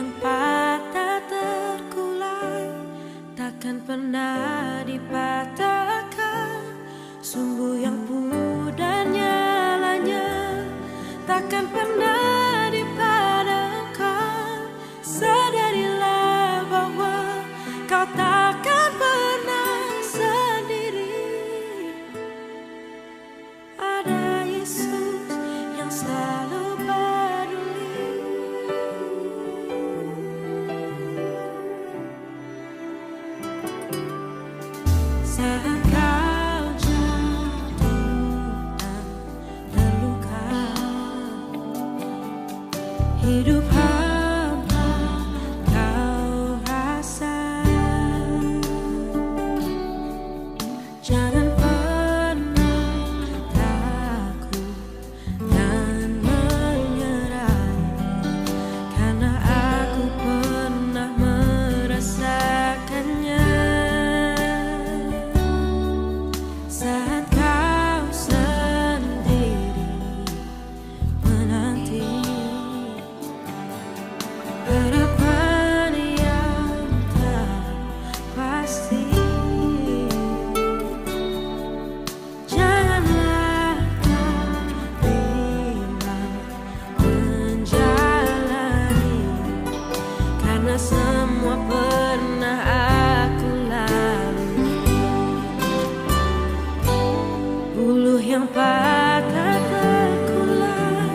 yang patah terkulai takkan pernah dipatahkan, sumbu yang pudar nyalanya takkan pernah dipadamkan. Sadarilah bahwa kau takkan pernah sendiri. Ada Yesus yang selalu peduli. Saat kau jatuh dan terluka, hidup hampa kau rasa. Jangan pernah takut dan menyerah, karena aku pernah merasakannya. Saat kau sendiri menanti harapan yang tak pasti, janganlah kau bilang menjalani, karena semua pernah aku lalui. Buluh yang patah terkulai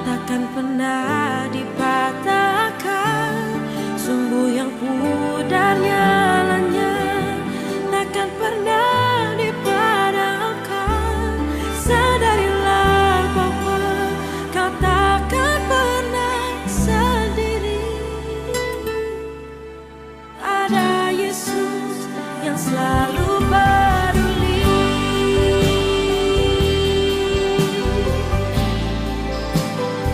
takkan pernah dipatahkan, sumbu yang pudar nyalanya takkan pernah dipadamkan. Sadarilah bahwa kau takkan pernah sendiri. Ada Yesus yang selalu peduli.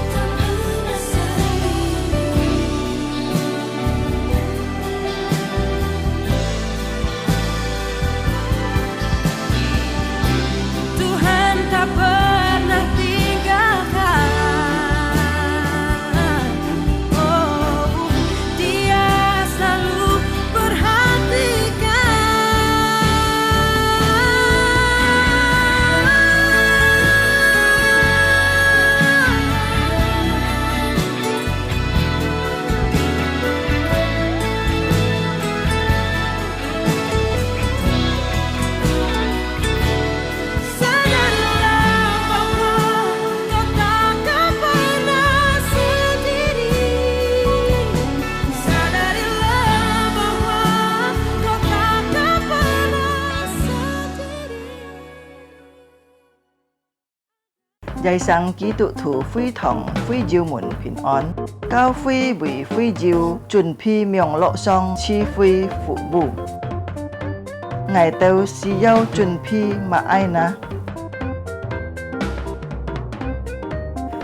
Tak pernah sendiri. Tuhan tak pernah tinggalkan. Oh, Dia selalu Sadarilah bahwa kau takkan pernah sendiri. Sadarilah bahwa kau takkan pernah sendiri. Giai sang ký tự thủ phi thòng phi diêu muộn bình an, cao phi vì phi diêu chuẩn phi miệng lộ song chi phi phụ bù. Ngài tâu si yêu chuẩn phi mà ai na.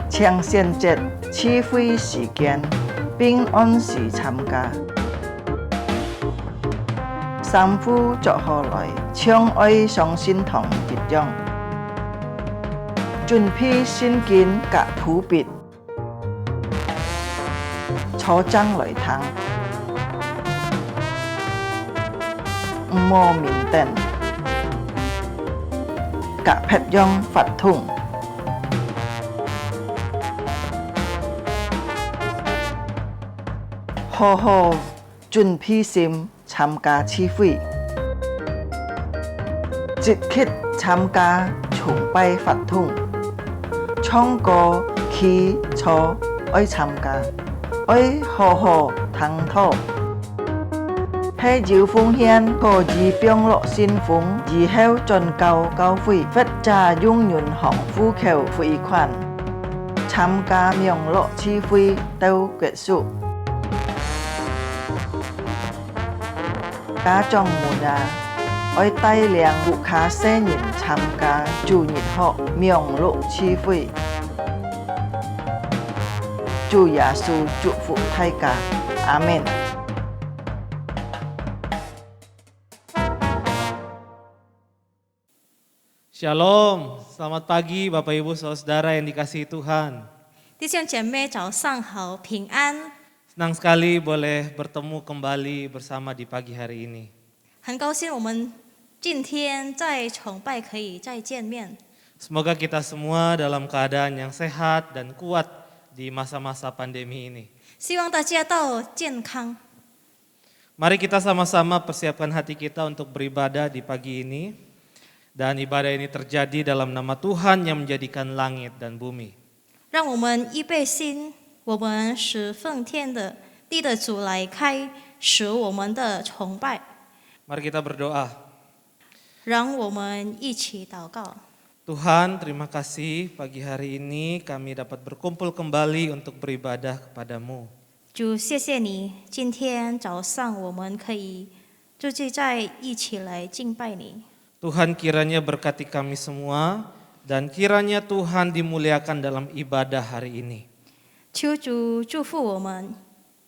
Chiang xiên chết chi phi時間, bình an時參加. Sam phu cho họ lại, chiang ơi song xin thòng dịch dòng. Chuẩn phi xin kiến cả thủ bịt, cho trăng lợi thắng. Mô mình tên, cả phép dòng phạt thùng. Hồ hồ chuẩn phi sim tham gia chi phi. Dịch khít tham gia chung bay phạt thùng. Trong có khi cho ơi tham gia, ơi hồ hồ thắng thọ. Hay diệu phương hiên có gì biong lộ xin phúng, gì heo tròn cao cao phi, phết trà dung nhuận hỏng phu khều phi khoản. Tham gia miệng lộ chi phi tâu kết束. Cá trong mùa đà, ôi tay liang vụ khá xe nhìn tham gia chủ nhịn họ miệng lộ chi phi. Chúa Giêsu祝福大家，阿門。Shalom, selamat pagi Bapak Ibu Saudara yang dikasihi Tuhan. 弟兄姐妹早上好，平安。Senang sekali boleh bertemu kembali bersama di pagi hari ini. 很高兴我们今天在崇拜可以再见面。 Semoga kita semua dalam keadaan yang sehat dan kuat di masa-masa pandemi ini. 希望大家都健康。 Mari kita sama-sama persiapkan hati kita untuk beribadah di pagi ini. Dan ibadah ini terjadi dalam nama Tuhan yang menjadikan langit dan bumi. 让我们预备心，我们使奉天的地的主来开始我们的崇拜。 Mari kita berdoa. 让我们一起祷告。 Tuhan, terima kasih pagi hari ini kami dapat berkumpul kembali untuk beribadah kepadamu. 主，谢谢你，今天早上我们可以聚集在一起来敬拜你。 Tuhan kiranya berkati kami semua dan kiranya Tuhan dimuliakan dalam ibadah hari ini. 求主祝福我们，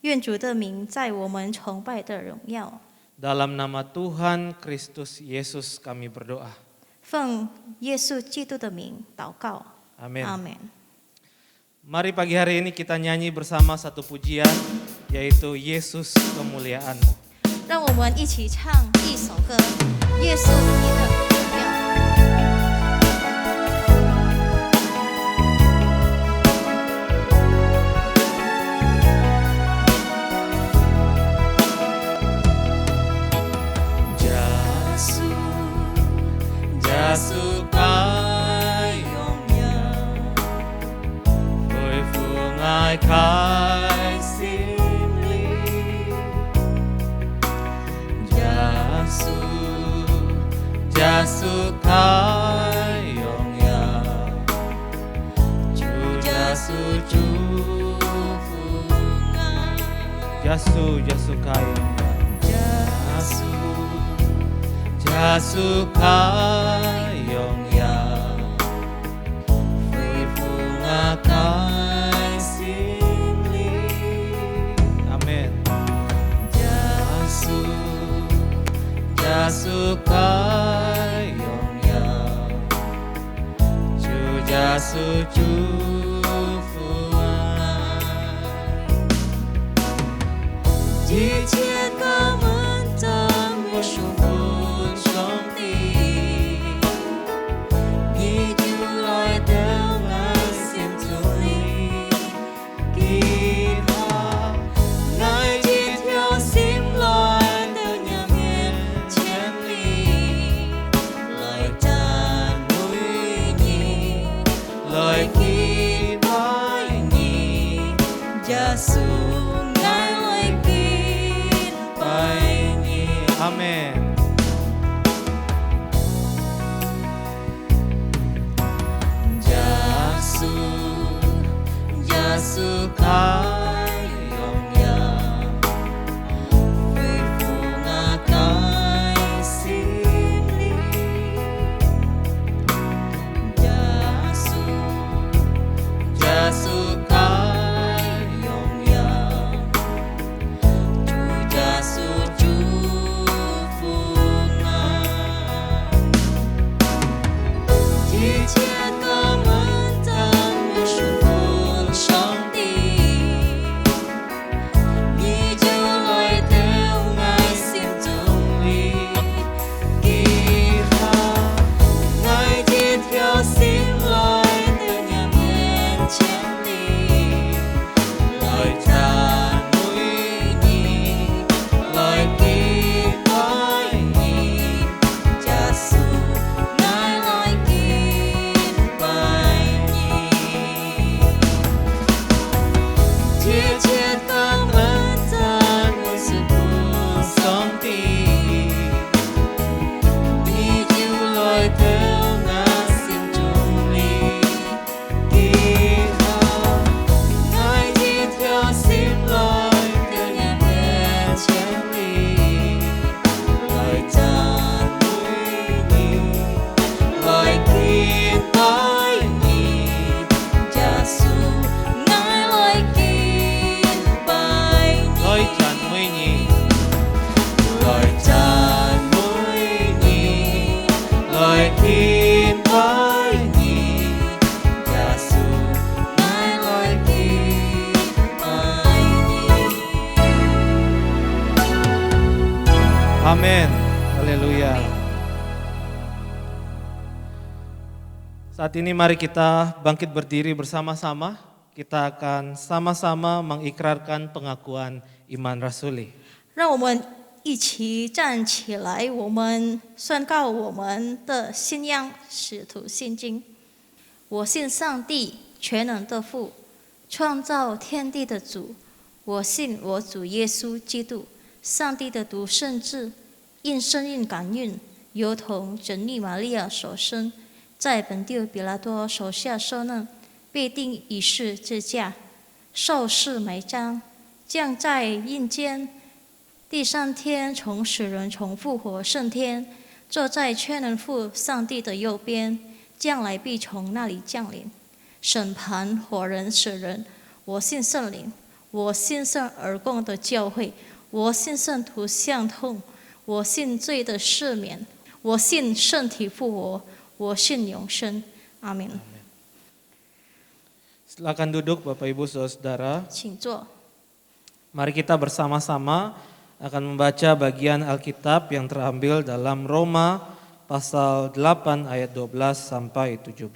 愿主的名在我们崇拜的荣耀。 Dalam nama Tuhan Kristus Yesus kami berdoa. 奉耶稣基督的名祷告， Amin. 阿门。 Mari pagi hari ini kita nyanyi bersama satu pujian yaitu Yesus kemuliaanmu. 让我们一起唱一首歌，《耶稣你的荣耀》。 Gia su cai yong ya, vui phù ngài khai sim li. Gia su cai yong ya, Chúa Gia su phù ngài. Gia su cai Gia su cai yong ya, vui phù ngài khai sim li. Amen. Gia su cai yong ya, Chúa Gia su phù ngài. Chi chiết cảm ơn Cha nguyện sống buồn trong tim. Nghĩ Chúa lại theo Ngài xem cho lý kỳ tha. Ngài chỉ theo sim loài theo nhà miền千里. Lời tràn núi nhìn, lời kỳ mãi nhìn. Giê-xu Ngài lời kín bài nhìn. Amen. Giê-xu cai yong ya, vui phù ngài khai sim li. Giê-xu cai yong ya, Chúa Giê-xu chúc phúc ngài. Chi chiết cảm ơn Ta nguyện sống buồn trong tim. Nghĩ Chúa lời theo Ngài xin chung lý kỳ tha. Ngài chỉ theo sim loài theo nhà miền千里. Lời tràn núi nhìn, lời kỳ mãi nhìn. Giê-xu Ngài lời kín bài nhìn. Chi chiết cảm ơn Ta nguồn sự buồn trong tim. Nghĩ Chúa lời theo Ngài xin chung lý kỳ tha. Ngài chỉ theo sim loài theo nhà miền千里. Lời tràn núi nhìn, lời kín mãi nhìn. Giê-xu Ngài lời kín bài nhìn. Lời tràn núi nhìn, lời tràn núi nhìn, lời kín Amin. Haleluya. Saat ini mari kita bangkit berdiri bersama-sama. Kita akan sama-sama mengikrarkan pengakuan iman rasuli. 让我们一起站起来，我们宣告我们的信仰使徒信经。我信上帝全能的父，创造天地的主。我信我主耶稣基督，上帝的独生子，因生孕感孕，由同真理玛利亚所生，在本地比拉多手下受难，被钉于十字架，受死埋葬，降在阴间。第三天从死人从复活升天，坐在全能父上帝的右边，将来必从那里降临，审判活人死人。我信圣灵，我信圣而共的教会，我信圣徒相通，我信罪的赦免，我信身体复活，我信永生。阿门。 Silakan duduk Bapak Ibu Saudara. 请坐。 Mari kita bersama-sama akan membaca bagian Alkitab yang terambil dalam Roma pasal 8 ayat 12 sampai 17.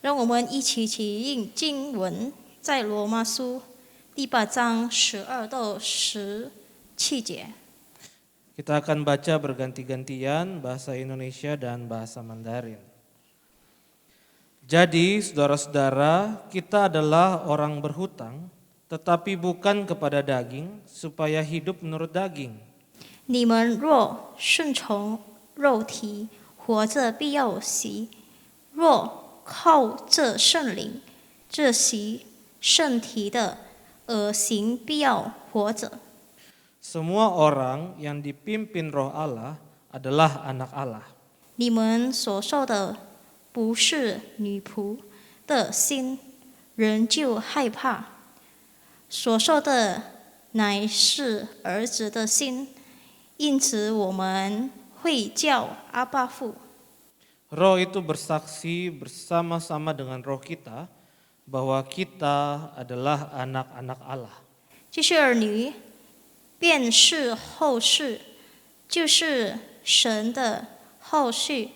让我们一起起应经文，在罗马书第8章12到17节。 Kita akan baca berganti-gantian bahasa Indonesia dan bahasa Mandarin. Jadi saudara-saudara, kita adalah orang berhutang, tetapi bukan kepada daging, supaya hidup menurut daging. 你们若顺从肉体，活着必要死；若靠着圣灵，这习身体的行必要活着。 Semua orang yang dipimpin Roh Allah adalah anak Allah. 你们所受的不是女仆的心，人就害怕；所受的乃是儿子的心，因此我们会叫阿爸父。 Roh itu bersaksi bersama-sama dengan roh kita bahwa kita adalah anak-anak Allah. 这些儿女便是后世，就是神的后世，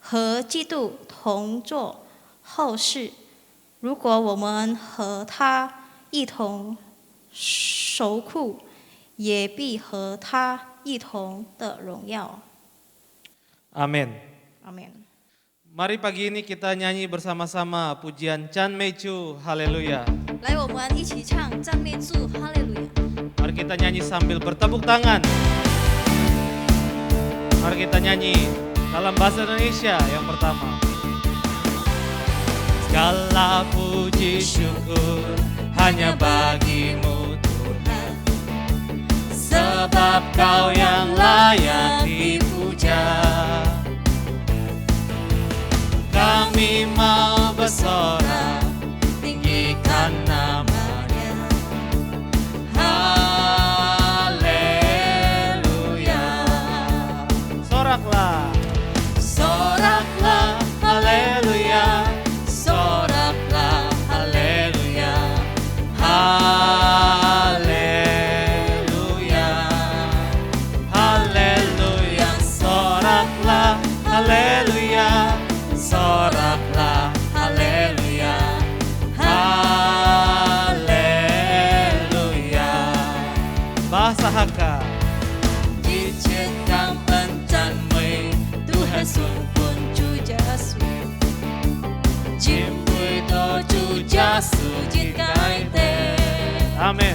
和基督同作后世。如果我们和他一同受苦，也必和他一同的荣耀。 Amin. 阿门。 Mari pagi ini kita nyanyi bersama-sama pujian Chan Mechu, haleluya. 来，我们一起唱赞美主，哈利路亚。 Mari kita nyanyi sambil bertepuk tangan. Mari kita nyanyi dalam bahasa Indonesia yang pertama. Segala puji syukur hanya bagimu Tuhan, sebab Kau yang layak dipuja. Kami mau bersorak, tinggikan nama-Nya. Haleluya. Soraklah, soraklah, haleluya. Soraklah, haleluya. Haleluya. Haleluya. Soraklah, haleluya. Soraklah, haleluya, haleluya. Bahasa Hakka. Dicetkang pencanmui Tuhan sun pun cujasu, Jimpui to cujasu jikai te. Amin.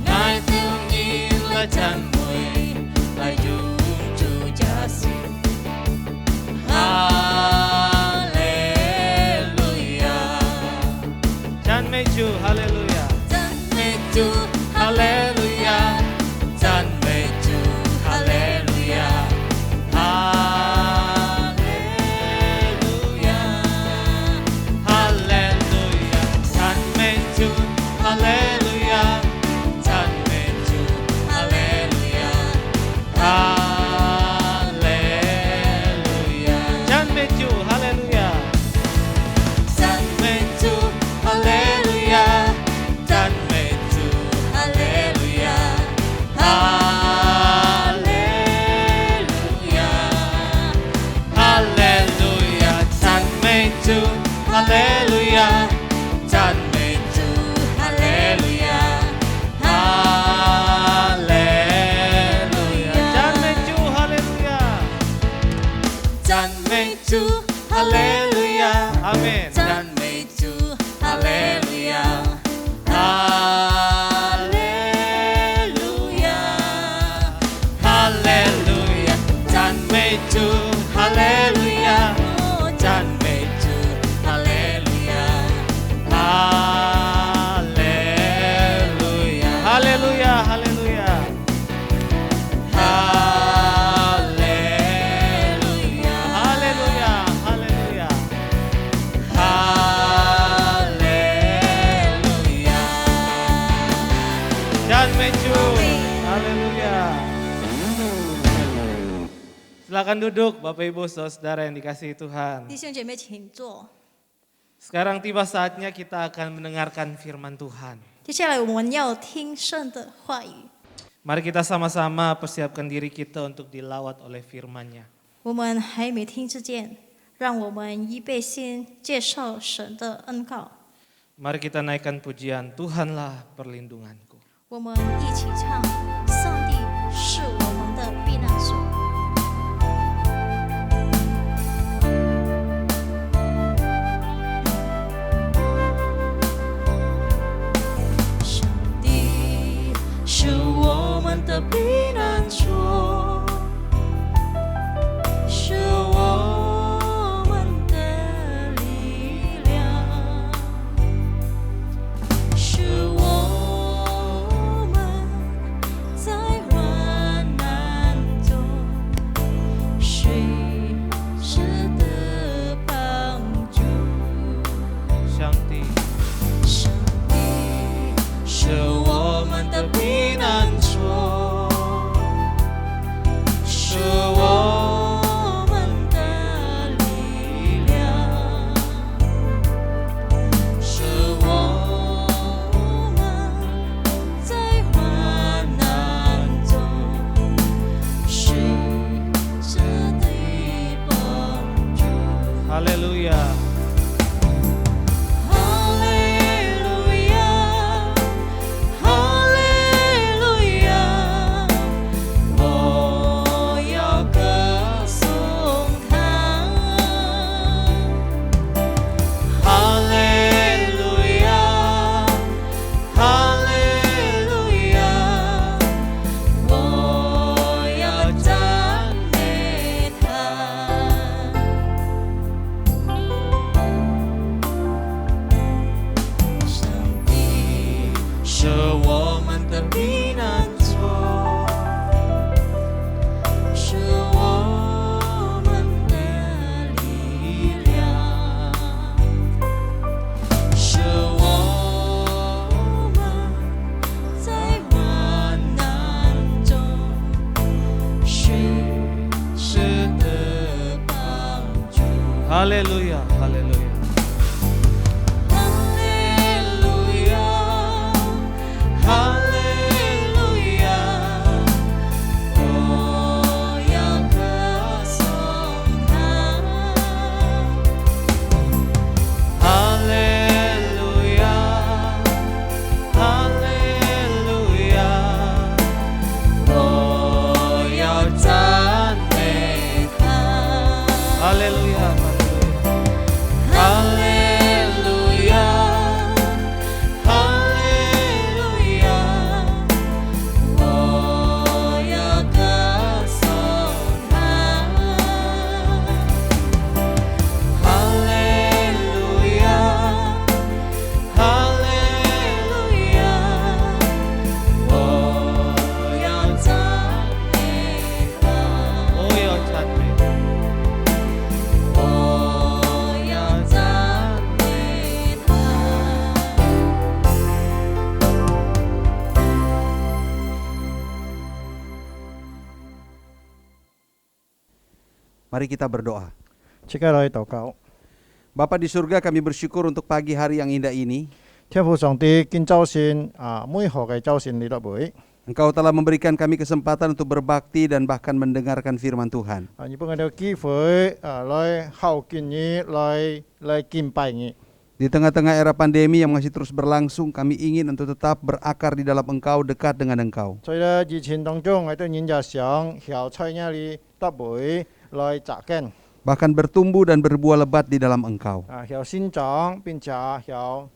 Ngai tungi lacanmui lajung cujasu. Haleluya. Chan Mechu, haleluya. Chan Mechu, haleluya. Chan Mechu, haleluya. Haleluya. Haleluya. Chan Mechu, haleluya. Chan Mechu, haleluya. 赞美主，哈利路亚，阿门。赞美主，哈利路亚，哈利路亚，哈利路亚，赞美主，哈利路亚，赞美主，哈利路亚，哈利路亚，哈利路亚，哈利路亚，哈利路亚，哈利路亚，哈利路亚，哈利路亚，赞美主，哈利路亚。Silakan duduk Bapak Ibu Saudara yang dikasihi Tuhan. 弟兄姐妹请坐。 Sekarang tiba saatnya kita akan mendengarkan firman Tuhan. 接下来我们要听神的话语， Mari kita sama-sama persiapkan diri kita untuk dilawat oleh firman-Nya. 我们还没听之前，让我们预备先介绍神的恩告。 Mari kita naikkan pujian, Tuhanlah perlindunganku. 我们一起唱：上帝是我们的避难所。 上帝是我们的避难所，是我们的力量，是我们在患难中随时的帮助。上帝上帝是我们的避难所，是我们的力量，是我们在患难中随时的帮助。 Haleluya. 哈利路亚，哈利路亚，我要歌颂他。哈利路亚，哈利路亚，我要赞美他。 上帝是我们的避难所，是我们的力量，是我们在患难中随时的帮助。 Haleluya, haleluya. 哈利路亚，哈利路亚，我要歌颂他。哈利路亚，哈利路亚，我要赞美他。哈利路亚，哈利路亚，哈利路亚，我要歌颂他。哈利路亚，哈利路亚，我要赞美他。我要赞美。我要赞美他。 Mari kita berdoa. Jika lai祷告， Bapa di surga, kami bersyukur untuk pagi hari yang indah ini. 天父上帝今早晨每號嘅早晨你都會 Engkau telah memberikan kami kesempatan untuk berbakti dan bahkan mendengarkan firman Tuhan. 日本嘅機會來孝敬你，來敬拜你。 Di tengah-tengah era pandemi yang masih terus berlangsung, kami ingin untuk tetap berakar di dalam Engkau, dekat dengan Engkau. 所以咧，疫情當中，我哋人就想校菜呢裡得會來扎根。bahkan bertumbuh dan berbuah lebat di dalam Engkau. 有生長並且有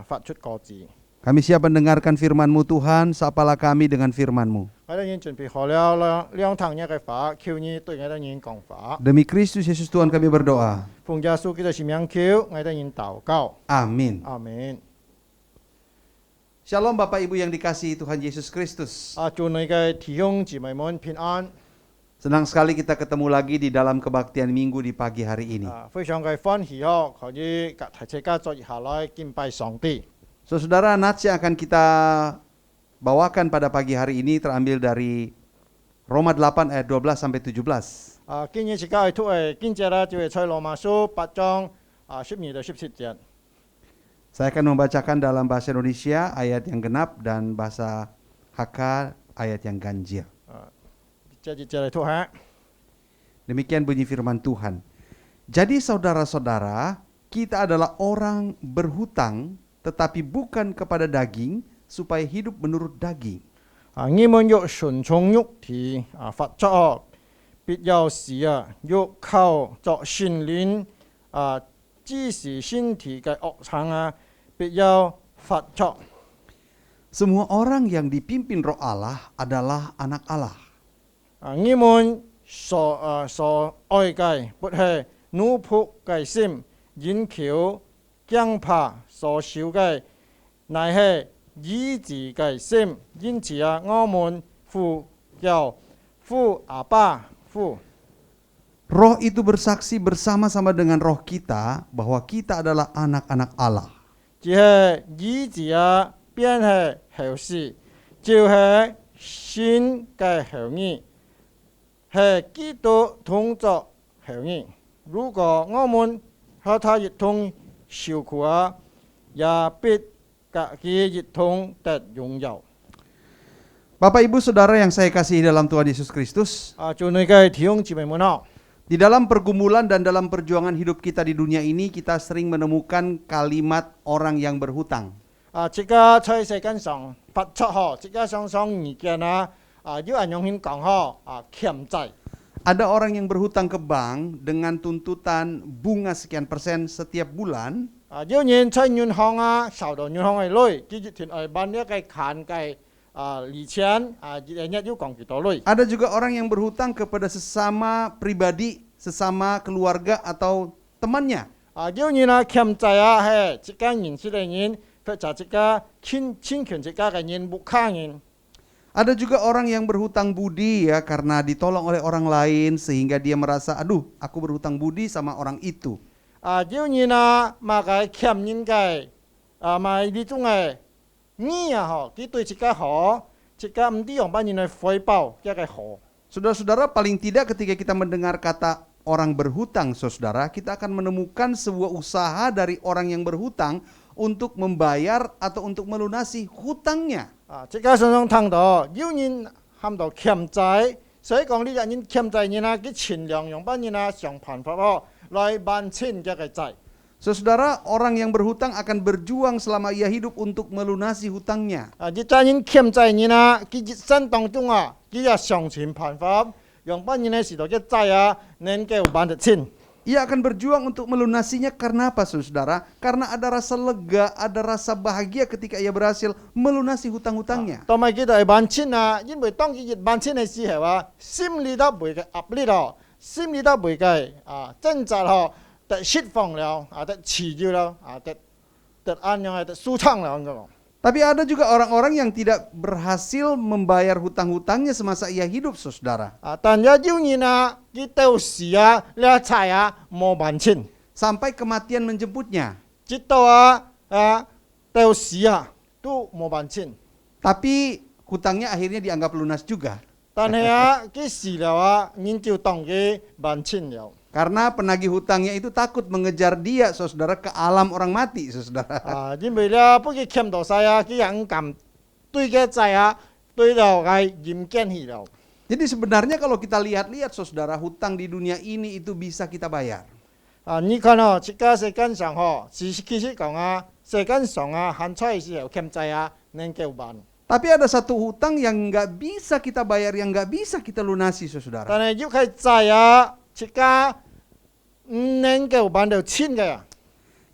發出果子。 Kami siap mendengarkan firman-Mu Tuhan, sapalah kami dengan firman-Mu. 我哋已經準備好了兩堂一嘅法，求你對我哋已經講法。 Demi Kristus Yesus Tuhan kami berdoa. 奉耶穌基督嘅名求，我哋已經禱告。 Amin. 阿門。 Shalom Bapak Ibu yang dikasihi Tuhan Yesus Kristus. 祝你嘅弟兄姊妹們平安。 Senang sekali kita ketemu lagi di dalam kebaktian minggu di pagi hari ini. 非常嘅歡喜可以大家坐下來敬拜上帝。 Saudara, nats yang akan kita bawakan pada pagi hari ini terambil dari Roma 8 ayat 12 sampai 17. 今日時間係經節啦，就係在羅馬書8章12到17節。 Saya akan membacakan dalam bahasa Indonesia ayat yang genap dan bahasa HK ayat yang ganjil. 接住嚟讀下。 Demikian bunyi firman Tuhan. Jadi saudara-saudara, kita adalah orang berhutang tetapi bukan kepada daging supaya hidup menurut daging. 你們若順從肉體發作，必要死若靠作心靈支持身體嘅惡行必要發作。 Semua orang yang dipimpin Roh Allah adalah anak Allah. 你們所愛嘅不係奴僕嘅心，因求驚怕所受嘅，乃係兒子嘅心。因此我們呼叫父阿爸父。 Roh itu bersaksi bersama-sama dengan roh kita bahwa kita adalah anak-anak Allah. 只係兒子變係後事，就係先嘅後義，係基督同作後義。如果我們和他一同受苦也必自己一同得榮耀。 Bapak Ibu Saudara yang saya kasihi dalam Tuhan Yesus Kristus, 祝你嘅弟兄姊妹們 di dalam pergumulan dan dalam perjuangan hidup kita di dunia ini, kita sering menemukan kalimat orang yang berhutang. 即家在世間上發出即家上意見要人用錢講欠債。 Ada orang yang berhutang ke bank dengan tuntutan bunga sekian persen setiap bulan. 有人在銀行受到銀行嘅累，佢一天辦一個限嘅利錢一日要講幾多累。 Ada juga orang yang berhutang kepada sesama pribadi, sesama keluarga atau temannya. 有人欠債係即家認識嘅人，或者即家親權即家嘅人不卡人。 Ada juga orang yang berhutang budi ya karena ditolong oleh orang lain sehingga dia merasa aduh aku berhutang budi sama orang itu. 有人嘛嘅欠人嘅嘛呢種嘅義佢對即家好，即家唔啲用班人去回報一個好。 Saudara-saudara, paling tidak ketika kita mendengar kata orang berhutang, saudara, kita akan menemukan sebuah usaha dari orang yang berhutang untuk membayar atau untuk melunasi hutangnya. 即家常常聽到有人喊到欠債，所以講呢人欠債人佢盡量用班人想辦法來還清這個債。 Saudara, orang yang berhutang akan berjuang selama ia hidup untuk melunasi hutangnya. 呢家人欠債人佢一生當中佢也想盡辦法，用班人使到嘅債能夠還得清。 Ia akan berjuang untuk melunasinya karena apa, saudara? Karena ada rasa lega, ada rasa bahagia ketika ia berhasil melunasi hutang-hutangnya. 同埋佢哋還清因為當佢越還清嘅時候心裏都唔會嘅壓力心裏都唔會嘅掙扎得釋放了得治療了得安樣得舒暢了咁。 Tapi ada juga orang-orang yang tidak berhasil membayar hutang-hutangnya semasa ia hidup, saudara. 但有人佢到時呢債冇還清， Sampai kematian menjemputnya. 直到到時都冇還清。 Tapi hutangnya akhirnya dianggap lunas juga. 但係佢死了人就當佢還清了。 Karena penagih hutangnya itu takut mengejar dia, saudara, ke alam orang mati, saudara. 因為不佢欠到晒佢人敢對嘅債對到係嚴堅起了。 Jadi sebenarnya kalau kita lihat-lihat, saudara, hutang di dunia ini itu bisa kita bayar. 你看即家世間上其實講世間上行出嘅時候欠債能夠還。 Tapi ada satu hutang yang nggak bisa kita bayar, yang nggak bisa kita lunasi, saudara. 但係要係債即家 nên kêu ban đầu chín cái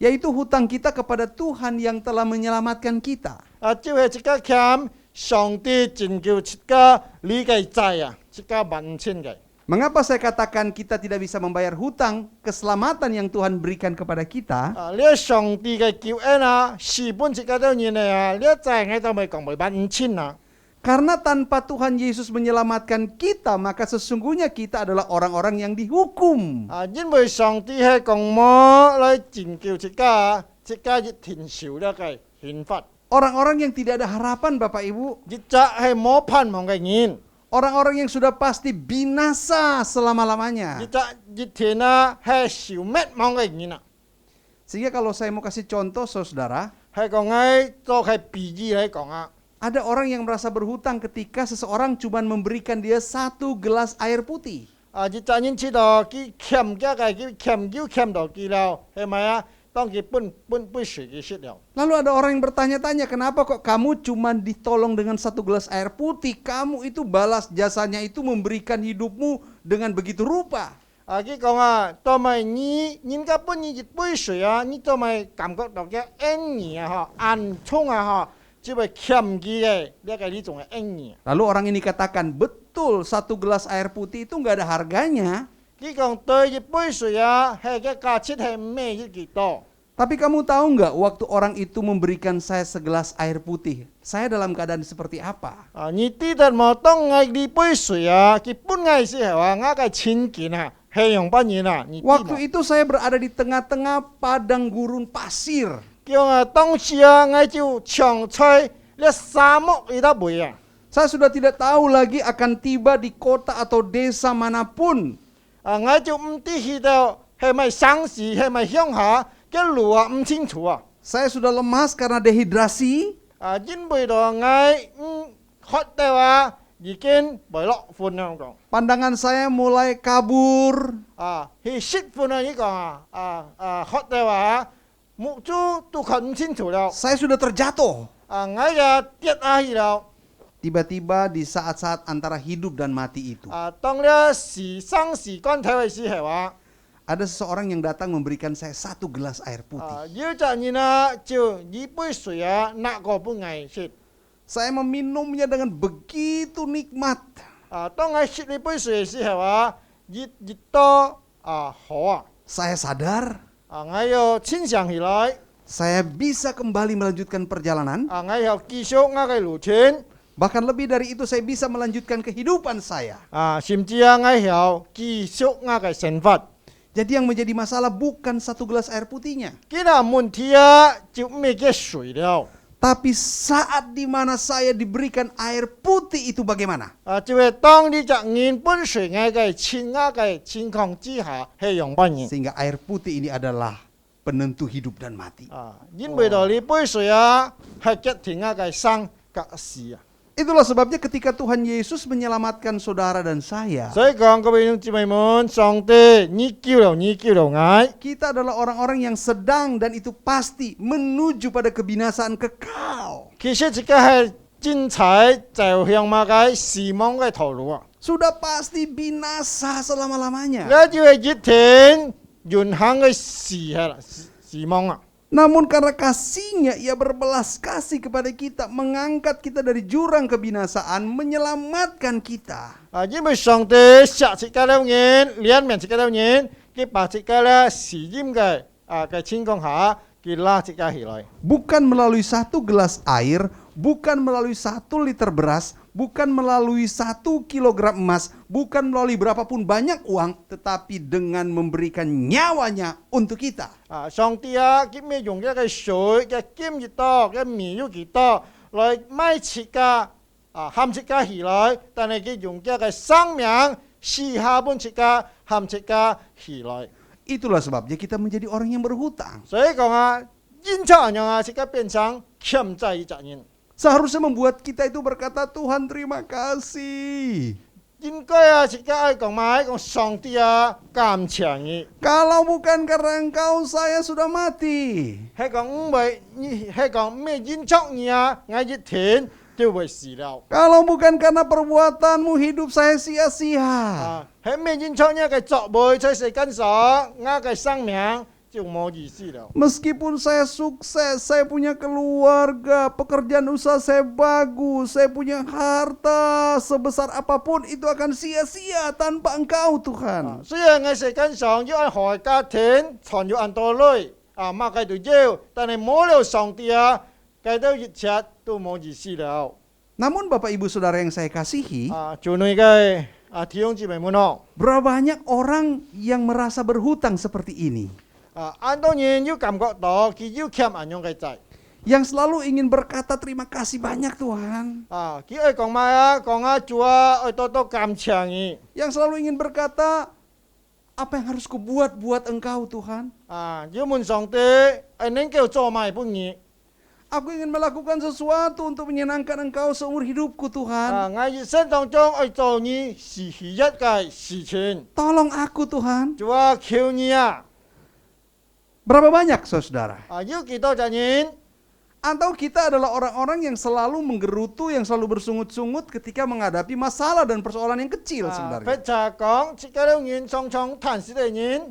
Yaitu hutang kita kepada Tuhan yang telah menyelamatkan kita. 就係一個欠上帝拯救一個你嘅債一個萬千嘅 Mengapa saya katakan kita tidak bisa membayar hutang keselamatan yang Tuhan berikan kepada kita? 你上帝嘅救恩是本一個都年嘅你債我都未講未萬千 Karena tanpa Tuhan Yesus menyelamatkan kita, maka sesungguhnya kita adalah orang-orang yang dihukum. 因為上帝係講麼來拯救一個一天受了嘅刑罰 Orang-orang yang tidak ada harapan, Bapak Ibu. 一隻係冇盼望嘅人 Orang-orang yang sudah pasti binasa selama-lamanya. 一隻一天係受滅亡嘅人 Sehingga kalau saya mau kasih contoh, saudara, 係講係做係比喻嚟講 ada orang yang merasa berhutang ketika seseorang cuma memberikan dia 1 gelas air putih. 一隻人知道佢欠嘅佢欠到佢了係咪當佢搬水佢食了 Lalu ada orang yang bertanya-tanya, kenapa kok kamu cuma ditolong dengan 1 gelas air putih? Kamu itu balas jasanya itu memberikan hidupmu dengan begitu rupa. 佢講當咪你人家搬你一杯水你當咪感覺到嘅恩義暗衝只會欠佢嘅呢種嘅恩義 Lalu orang ini katakan, betul 1 gelas air putih itu nggak ada harganya. 佢講對一杯水係嘅價錢係咩幾多 Tapi kamu tahu nggak waktu orang itu memberikan saya segelas air putih, saya dalam keadaan seperti apa? 你知道冇當嗌呢杯水佢搬嗌時係話啱嘅錢件係用乜嘢你知冇 Waktu itu saya berada di tengah-tengah padang gurun pasir. 叫當時我就搶菜呢沙漠呢度背 Saya sudah tidak tahu lagi akan tiba di kota atau desa manapun. 我就唔知去到係咪省市係咪鄉下嘅路唔清楚 Saya sudah lemas karena dehidrasi. 因為到我學到已經未落款啦講 Pandangan saya mulai kabur. 去識款呢講學到目珠都看唔清楚了 Saya sudah terjatuh. 我也跌下去了 Tiba-tiba di saat-saat antara hidup dan mati itu, 當呢時生時間睇為時係話 ada seseorang yang datang memberikan saya 1 gelas air putih. 要隻人就一杯水拿個半嗌食 Saya meminumnya dengan begitu nikmat. 當我食呢杯水嘅時係話越多好 Saya sadar, 我要清醒起來 saya bisa kembali melanjutkan perjalanan. 我要繼續我嘅路程 Bahkan lebih dari itu, saya bisa melanjutkan kehidupan saya. 甚至我要繼續我嘅生活 Jadi yang menjadi masalah bukan 1 gelas air putihnya, 既然問題就唔係嘅水了 tapi saat di mana saya diberikan air putih itu bagaimana? 就係當你隻人本水我嘅情況之下係用乜嘢 Sehingga air putih ini adalah penentu hidup dan mati. 因為到呢杯水係決定我嘅生及死 Itulah sebabnya ketika Tuhan Yesus menyelamatkan saudara dan saya, 所以講各位弟兄姊妹們，上帝你救了我。 kita adalah orang-orang yang sedang dan itu pasti menuju pada kebinasaan kekal. 其實這個係精彩走向乜嘅死亡嘅道路 Sudah pasti binasa selama-lamanya. 呢就係一天永恆嘅死亡 Namun karena kasihnya, ia berbelas kasih kepada kita, mengangkat kita dari jurang kebinasaan, menyelamatkan kita. 因為上帝殺這個了人，兩面這個了人，佢把這個咧死蔭嘅情況下，佢拉這個起來。 Bukan melalui 1 gelas air, bukan melalui 1 liter beras, bukan melalui 1 kilogram emas, bukan melalui berapapun banyak uang, tetapi dengan memberikan nyawanya untuk kita. 上帝佢咪用一個水嘅金越多，嘅米要幾多，來買這個喊這個起來，但係佢用一個生命試下本這個喊這個起來。 Itulah sebabnya kita menjadi orang yang berhutang. 所以講因着樣這個變成欠債一責任。 Seharusnya membuat kita itu berkata, Tuhan terima kasih. 應該這個愛講咩？講上帝感謝你。 Kalau bukan karena engkau, saya sudah mati. 係講唔係，係講咩因着你我一天就會死了。 Kalau bukan karena perbuatanmu, hidup saya sia-sia. 啊，喺面前創一嘅作為，在世間上，我嘅生命就冇意思了。 Meskipun saya sukses, saya punya keluarga, pekerjaan usaha saya bagus, saya punya harta sebesar apapun, itu akan sia-sia tanpa Engkau Tuhan. 雖然喺世間上要按好嘅家庭，存有按多類，乜計都要，但係冇了上帝啊，計到一切都冇意思了。 Namun Bapak Ibu Saudara yang saya kasihi, 做你嘅弟兄姊妹們咯， berapa banyak orang yang merasa berhutang seperti ini, 按當然要感覺到佢要欠按樣嘅債。 yang selalu ingin berkata terima kasih banyak Tuhan, 佢愛講乜啊？講啊，主啊，愛多多感謝你。 yang selalu ingin berkata apa yang harus kubuat buat Engkau Tuhan. 要問上帝，能夠做乜本嘢？ Aku ingin melakukan sesuatu untuk menyenangkan Engkau seumur hidupku Tuhan. 我一生當中愛做你是喜悅嘅事情。 Tolong aku Tuhan. 主啊，求你啊！ Berapa banyak saudara? 要幾多隻人？ Atau kita adalah orang-orang yang selalu menggerutu, yang selalu bersungut-sungut ketika menghadapi masalah dan persoalan yang kecil 非 sebenarnya. 常講，這個人常常嘆息嘅人，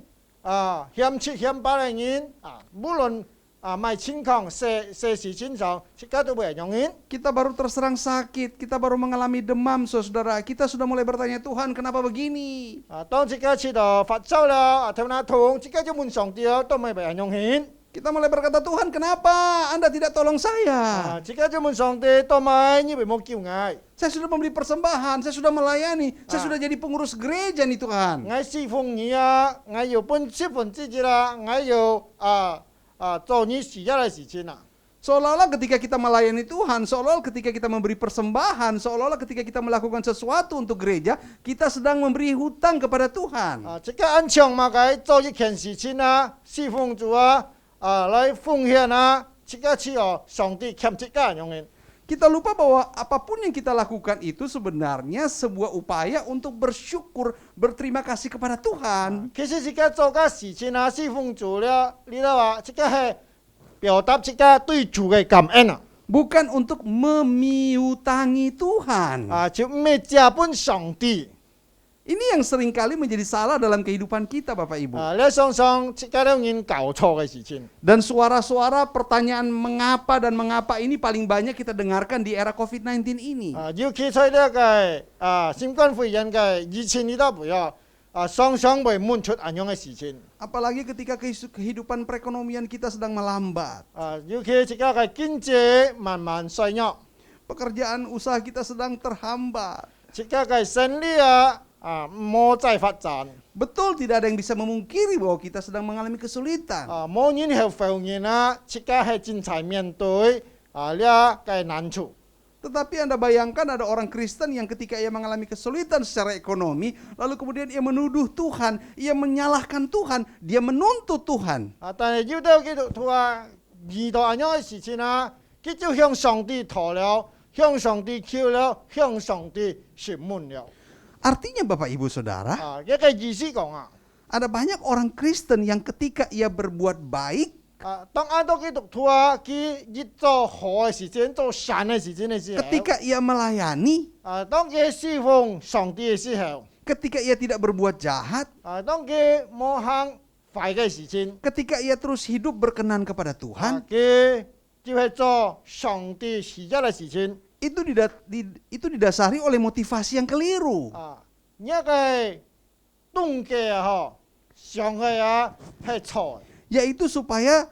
欠七欠八嘅人，無論賣情況、事情上，這個都會容易。 Kita baru terserang sakit, kita baru mengalami demam saudara. Kita sudah mulai bertanya, Tuhan kenapa begini? 當這個知道發燒了，頭那痛，這個就問上帝都未被容易。 Kita mulai berkata, Tuhan kenapa Anda tidak tolong saya? 這個就問上帝都未你為冇叫我。 Saya sudah memberi persembahan, saya sudah melayani, saya sudah jadi pengurus gereja nih Tuhan. 我侍奉你啊，我有本身份自己啦，我有做你需要嘅事情啊。 Seolah-olah ketika kita melayani Tuhan, seolah-olah ketika kita memberi persembahan, seolah-olah ketika kita melakukan sesuatu untuk gereja, kita sedang memberi hutang kepada Tuhan. 這個按唱嘛該做一件事情啊，侍奉主啊，來奉獻啊，這個是上帝欠這個用嘅。 Kita lupa bahwa apapun yang kita lakukan itu sebenarnya sebuah upaya untuk bersyukur, berterima kasih kepada Tuhan. 其實這個做個事情啊，侍奉主了，你都話這個係表達這個對主嘅感恩啊， Bukan untuk memiutangi Tuhan. 就唔係借本上帝。 Ini yang seringkali menjadi salah dalam kehidupan kita Bapak Ibu. 你常常這個人搞錯嘅事情。 Dan suara-suara pertanyaan mengapa dan mengapa ini paling banyak kita dengarkan di era COVID-19 ini. 尤其在呢個新冠肺炎嘅疫情呢度常常會問出咁樣嘅事情。 Apalagi ketika kehidupan perekonomian kita sedang melambat. 尤其這個嘅經濟慢慢衰弱， Pekerjaan usaha kita sedang terhambat. 這個嘅生意冇再發展， Betul tidak ada yang bisa memungkiri bahwa kita sedang mengalami kesulitan. 冇人去否認這個係正在面對呢個難處。 Tetapi Anda bayangkan ada orang Kristen yang ketika ia mengalami kesulitan secara ekonomi, lalu kemudian ia menuduh Tuhan, ia menyalahkan Tuhan, dia menuntut Tuhan. 但係要到基督徒遇到咁樣嘅事情佢就向上帝討了，向上帝求了，向上帝詢問了。 Artinya Bapak Ibu Saudara, 一個意思講ada banyak orang Kristen yang ketika ia berbuat baik, 當按到基督徒佢一做好嘅事情，做善嘅事情嘅時候， ketika ia melayani, 當佢侍奉上帝嘅時候， ketika ia tidak berbuat jahat, 當佢冇行壞嘅事情， ketika ia terus hidup berkenan kepada Tuhan, 佢就係做上帝喜悅嘅事情。 itu didasari oleh motivasi yang keliru. 呢個動機上去係錯嘅。 Yaitu supaya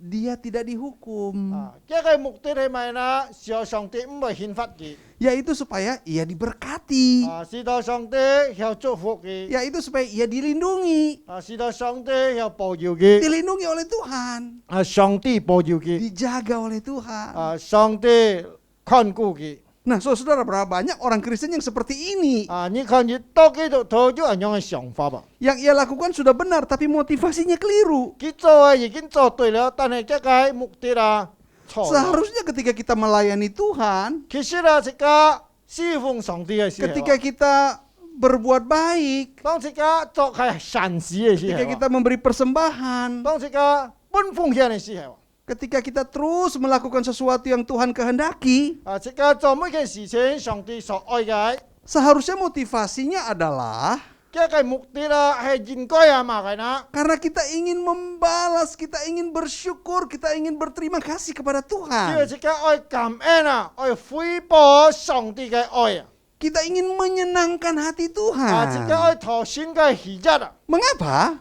dia tidak dihukum. 呢個目的係咪呢？是上帝唔會懲罰佢， Yaitu supaya ia diberkati. 是到上帝要祝福佢， Yaitu supaya ia dilindungi. 是到上帝要保佑佢， Dilindungi oleh Tuhan. 上帝保佑佢， Dijaga oleh Tuhan. 上帝看顧佢。 Nah saudara, berapa banyak orang Kristen yang seperti ini. 你看越多基督徒有咁樣嘅想法吧？ Yang ia lakukan sudah benar tapi motivasinya keliru. 佢做已經做對了，但係這個目的錯了。 Seharusnya ketika kita melayani Tuhan, 其實這個侍奉上帝嘅時候， ketika kita berbuat baik, 當這個做係善事嘅時 ketika 候， kita memberi persembahan, 當這個本奉獻嘅時候， Ketika kita terus melakukan sesuatu yang Tuhan kehendaki, 即刻做每件事情上帝所愛嘅， seharusnya motivasinya adalah 嘅嘅目的啦係應該啊嘛嘅啦。 karena kita ingin membalas, kita ingin bersyukur, kita ingin berterima kasih kepada 因為 Tuhan. 即刻愛感恩啊，愛回報上帝嘅愛啊， Kita ingin menyenangkan hati 即刻 Tuhan. 愛頭先嘅喜悅啊， Mengapa?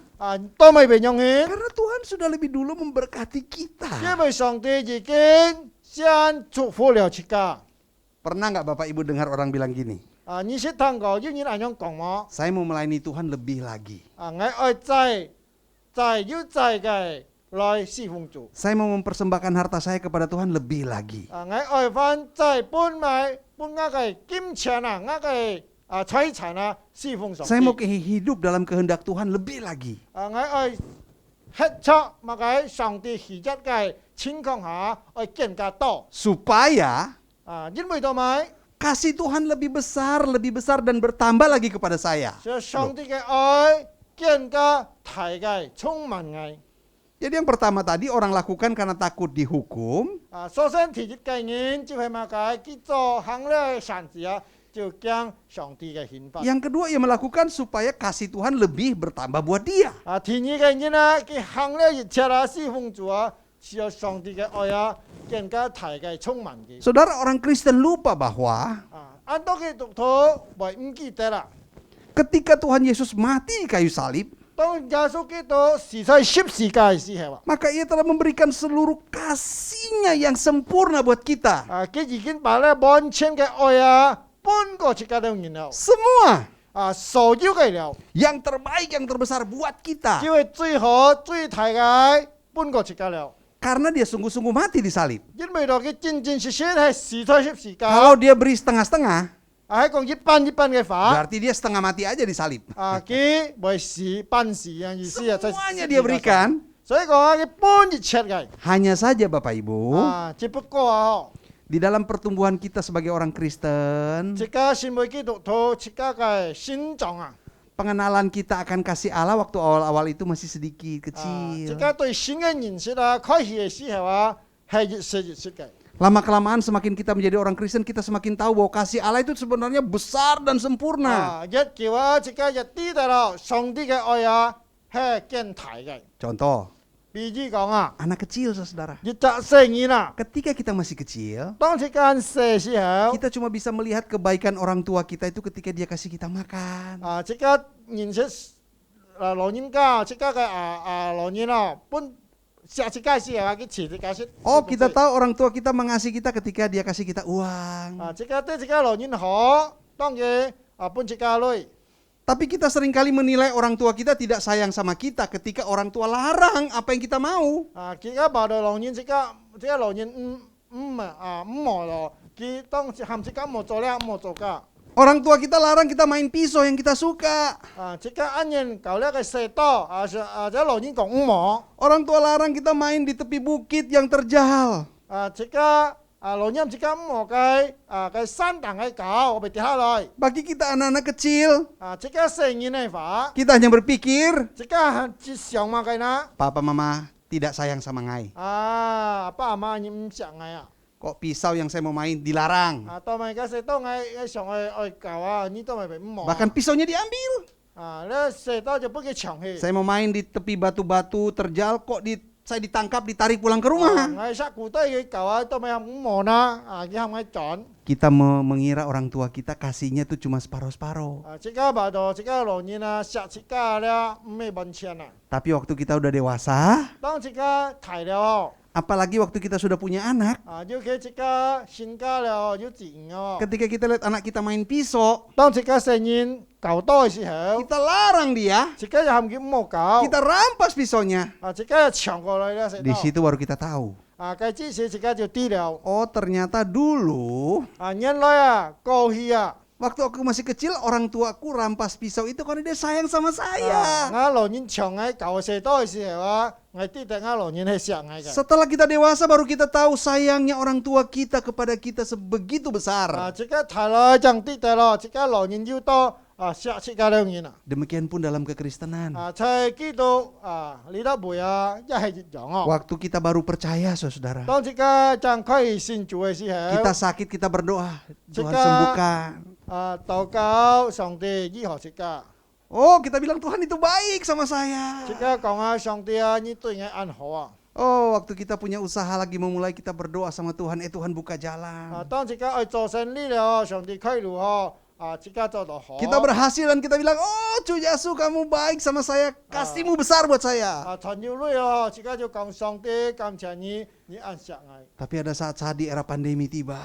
都未被容易， Karena Tuhan sudah lebih dulu memberkati 因 kita. 為上帝已經先祝福了自家。 Pernah nggak Bapak Ibu dengar orang bilang gini? 你識聽過有人咁樣講嗎？ Saya mau melayani Tuhan lebih lagi. 我愛再要再嘅來侍奉主。 Saya mau mempersembahkan harta saya kepada Tuhan lebih lagi. 我愛翻再搬我嘅金錢啊，我嘅財產啊，侍奉上帝。 Saya mau hidup dalam kehendak Tuhan lebih lagi. 我愛吃出我嘅上帝喜悅嘅情況下，愛更加多。 Supaya 因為到咪， kasih Tuhan lebih besar dan bertambah lagi kepada saya. 所以上帝嘅愛更加大嘅充滿嘅。 Jadi yang pertama tadi orang lakukan karena takut dihukum. 首先第一概念就係乜嘅？佢做行咧善事啊，就驚上帝嘅刑罰。 Yang kedua ia melakukan supaya kasih Tuhan lebih bertambah buat dia. 第二概念啊，佢行咧一切啊，侍奉主啊，需要上帝嘅愛啊，更加大嘅充滿嘅。 Saudara orang Kristen lupa bahwa 按到佢讀徒為唔記得啦。 ketika Tuhan Yesus mati di kayu salib, 當耶穌基督死在十字架嘅時候 maka ia telah memberikan seluruh kasihnya yang sempurna buat kita. 佢已經把咧完全嘅愛啊搬過去家度然後 Semua 所有嘅了， yang terbaik, yang terbesar buat kita. 就係最好最大嘅搬過去家了。 Karena dia sungguh-sungguh mati di salib. 因為到佢真真實實係死在十字架， Kalau dia beri setengah-setengah, 係講一半一半嘅法， berarti dia setengah mati aja di salib. 佢為死半死嘅意思啊，在 Semuanya dia berikan. 所以講佢搬一切嘅， Hanya saja Bapak Ibu, 只不過啊， di dalam pertumbuhan kita sebagai orang Kristen, 即家先會基督徒，即家嘅心臟啊。 pengenalan kita akan kasih Allah waktu awal-awal itu masih sedikit, 即 kecil. 家對神嘅認識啊，開始嘅時候啊，係越識越識嘅。 Lama-kelamaan semakin kita menjadi orang Kristen, kita semakin tahu bahwa kasih Allah itu sebenarnya besar dan sempurna. 一叫啊，即家一啲得啦，上帝嘅愛啊，係更大嘅。 Contoh, 比如講啊， anak kecil saudara. 一隻成年啊， Ketika kita masih kecil, 當即間細時候， kita cuma bisa melihat kebaikan orang tua kita itu ketika dia kasih kita makan. 即家認識老人家，即家嘅老人啊，本下次介紹啊，佢遲啲解釋。 Oh, kita tahu orang tua kita mengasihi kita ketika dia kasih kita uang. 即家對即家老人好，當然本即家女。 Tapi kita seringkali menilai orang tua kita tidak sayang sama kita ketika orang tua larang apa yang kita mau. 佢家把到老人即家老人唔冇咯，佢當時含即家冇做咧，冇做噶。 Orang tua kita larang kita main pisau yang kita suka. 即家按人搞咧個食多，即老人講唔冇。 Orang tua larang kita main di tepi bukit yang terjal. 即家老人即家唔冇嘅山峦嘅搞，我被跌下來。 Bagi kita anak-anak kecil, 即家成年嘅話， kita hanya berpikir, 即家只想嘛嘅啦。 Papa Mama tidak sayang sama Ngai. 阿爸阿媽你唔想嘅啊？ Kok pisau yang saya mau main dilarang? 當咪嘅食多嘅上去搞啊，你都咪被唔冇。 Bahkan pisaunya diambil. 咧食多就不給搶去。 Saya mau main di tepi batu-batu terjal, kok saya ditangkap, ditarik pulang ke rumah. 我殺古低嘅搞啊，都咪唔冇啦。佢係咪轉？ Kita mengira orang tua kita kasihnya itu cuma separuh-separuh. 即家把到即家老人啊，殺即家咧唔係揾錢啊。 Tapi waktu kita udah dewasa, 當即家大了， apalagi waktu kita sudah punya anak, 要佢即家先家了，要自然哦。 ketika kita lihat anak kita main pisau, 當即家成年搞多嘅時候， kita larang dia, 即家又含佢唔好搞， kita rampas pisaunya. 即家又搶過來咧食 Di 多。 situ baru kita tahu. 佢之前即家就低了。 Oh, ternyata dulu 原來過去啊， waktu aku masih kecil orang tuaku rampas pisau itu karena dia sayang sama saya. 我老人搶嘅搞食多嘅時候啊，我啲得我老人係食嘅。 Setelah kita dewasa baru kita tahu sayangnya orang tua kita kepada kita sebegitu besar. 即家睇落長啲得咯，即家老人要多寫切嘅兩年啊， Demikian pun dalam kekristenan. 在基督你都會一係一樣哦。 Waktu kita baru percaya, saudara. 當這個正規信主嘅時候， Kita sakit, kita berdoa. Tuhan Jika- sembuhkan. 禱告上帝醫好這個， Oh, kita bilang Tuhan itu baik sama saya. 這個講上帝你對我安好啊。 Oh, waktu kita punya usaha lagi memulai, kita berdoa sama Tuhan. Tuhan buka jalan. 當這個愛做生意了，上帝開路這個做得好。 Kita berhasil dan kita bilang, oh Cu Yesus kamu baik sama saya. Kasihmu besar buat saya. 傳要累這個就講上帝感謝你安錫我。 Tapi ada saat-saat di era pandemi tiba.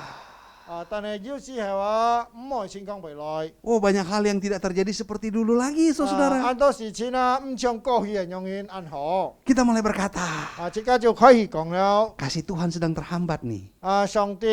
但係有時候唔可以情況未來。 Oh, banyak hal yang tidak terjadi seperti dulu lagi, saudara. 很多事情唔像過去人永遠安好。 Kita mulai berkata, 這個就可以講了。 kasih Tuhan sedang terhambat nih. 上帝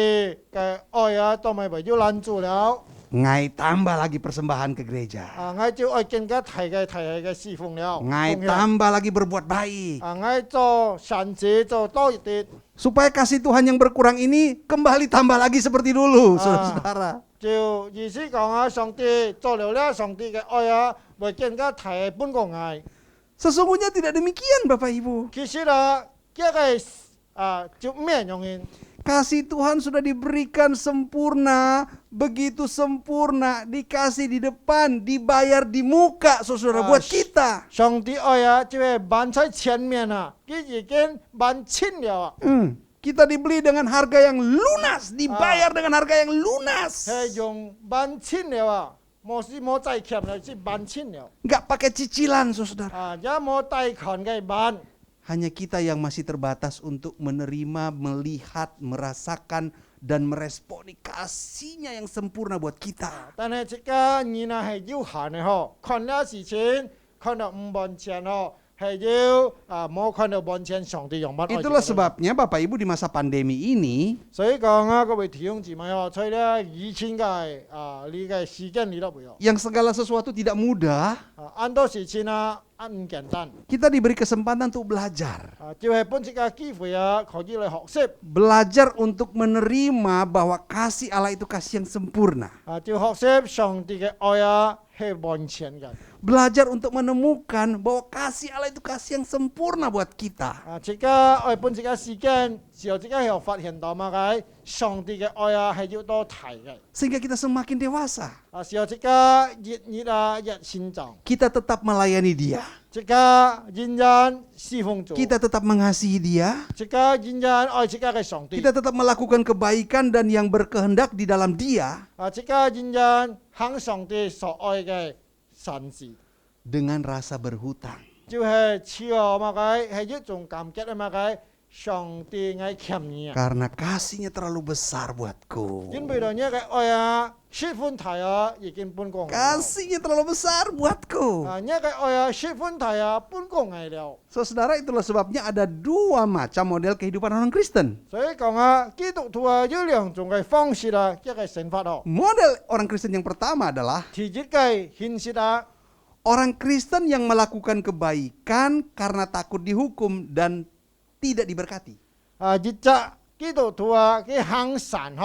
嘅愛都咪為咗攔住了。 Ngai tambah lagi persembahan ke gereja. 我就愛更加提嘅侍奉了。 Ngai tambah lagi berbuat baik. 我做善事做多一啲， Supaya kasih Tuhan yang berkurang ini kembali tambah lagi seperti dulu, saudara-saudara. 就意思講上帝做了上帝嘅愛會更加提半個愛。 Sesungguhnya tidak demikian, Bapak Ibu. 其實這個就咩用嘅？ Kasih Tuhan sudah diberikan sempurna, begitu sempurna, dikasih di depan, dibayar di muka, saudara, buat kita. 上帝愛就係擺喺前面佢已經擺清了。 Kita dibeli dengan harga yang lunas, dibayar dengan harga yang lunas. 係用擺清了冇債欠了，是擺清了。 Nggak pakai cicilan, saudara. 也冇貸款嘅擺。 Hanya kita yang masih terbatas untuk menerima, melihat, merasakan, dan meresponi kasihnya yang sempurna buat kita. 但係這個你係有限嘅看了事情看到唔完全係要冇看到完全上帝用乜。 Itulah sebabnya Bapak Ibu di masa pandemi ini, 所以講各位弟兄姊妹所以咧以前嘅你嘅時間你都會有。 yang segala sesuatu tidak mudah, 很多事情唔簡單。 kita diberi kesempatan untuk belajar. 就係本這個機會可以嚟學習。 Belajar untuk menerima bahwa kasih Allah itu kasih yang sempurna. 就學習上帝嘅愛係完全嘅。 Belajar untuk menemukan bahwa kasih Allah itu kasih yang sempurna buat kita. 這個愛本這個時間時候，這個係發現到嘛嘅上帝嘅愛係要多提嘅。 Sehingga kita semakin dewasa. 時候這個越成長， Kita tetap melayani dia. 這個認真侍奉主， Kita tetap mengasihi dia. 這個認真愛這個嘅上帝， Kita tetap melakukan kebaikan dan yang berkehendak di dalam dia. 這個認真行上帝所愛嘅善事， Dengan rasa berhutang. 就係似嘛嘅係一種感激嘛嘅上帝愛欠你。 Karena kasihnya terlalu besar buatku. 因為呢個愛喜歡提已經半個愛了。 Kasihnya terlalu besar buatku. 呢個愛喜歡提半個愛了。 Saudara, itulah sebabnya ada dua macam model kehidupan orang Kristen. 所以講基督徒有兩種嘅方式一個生活。 Model orang Kristen yang pertama adalah 第一個形式orang Kristen yang melakukan kebaikan karena takut dihukum dan tidak diberkati. 一隻基督徒佢行善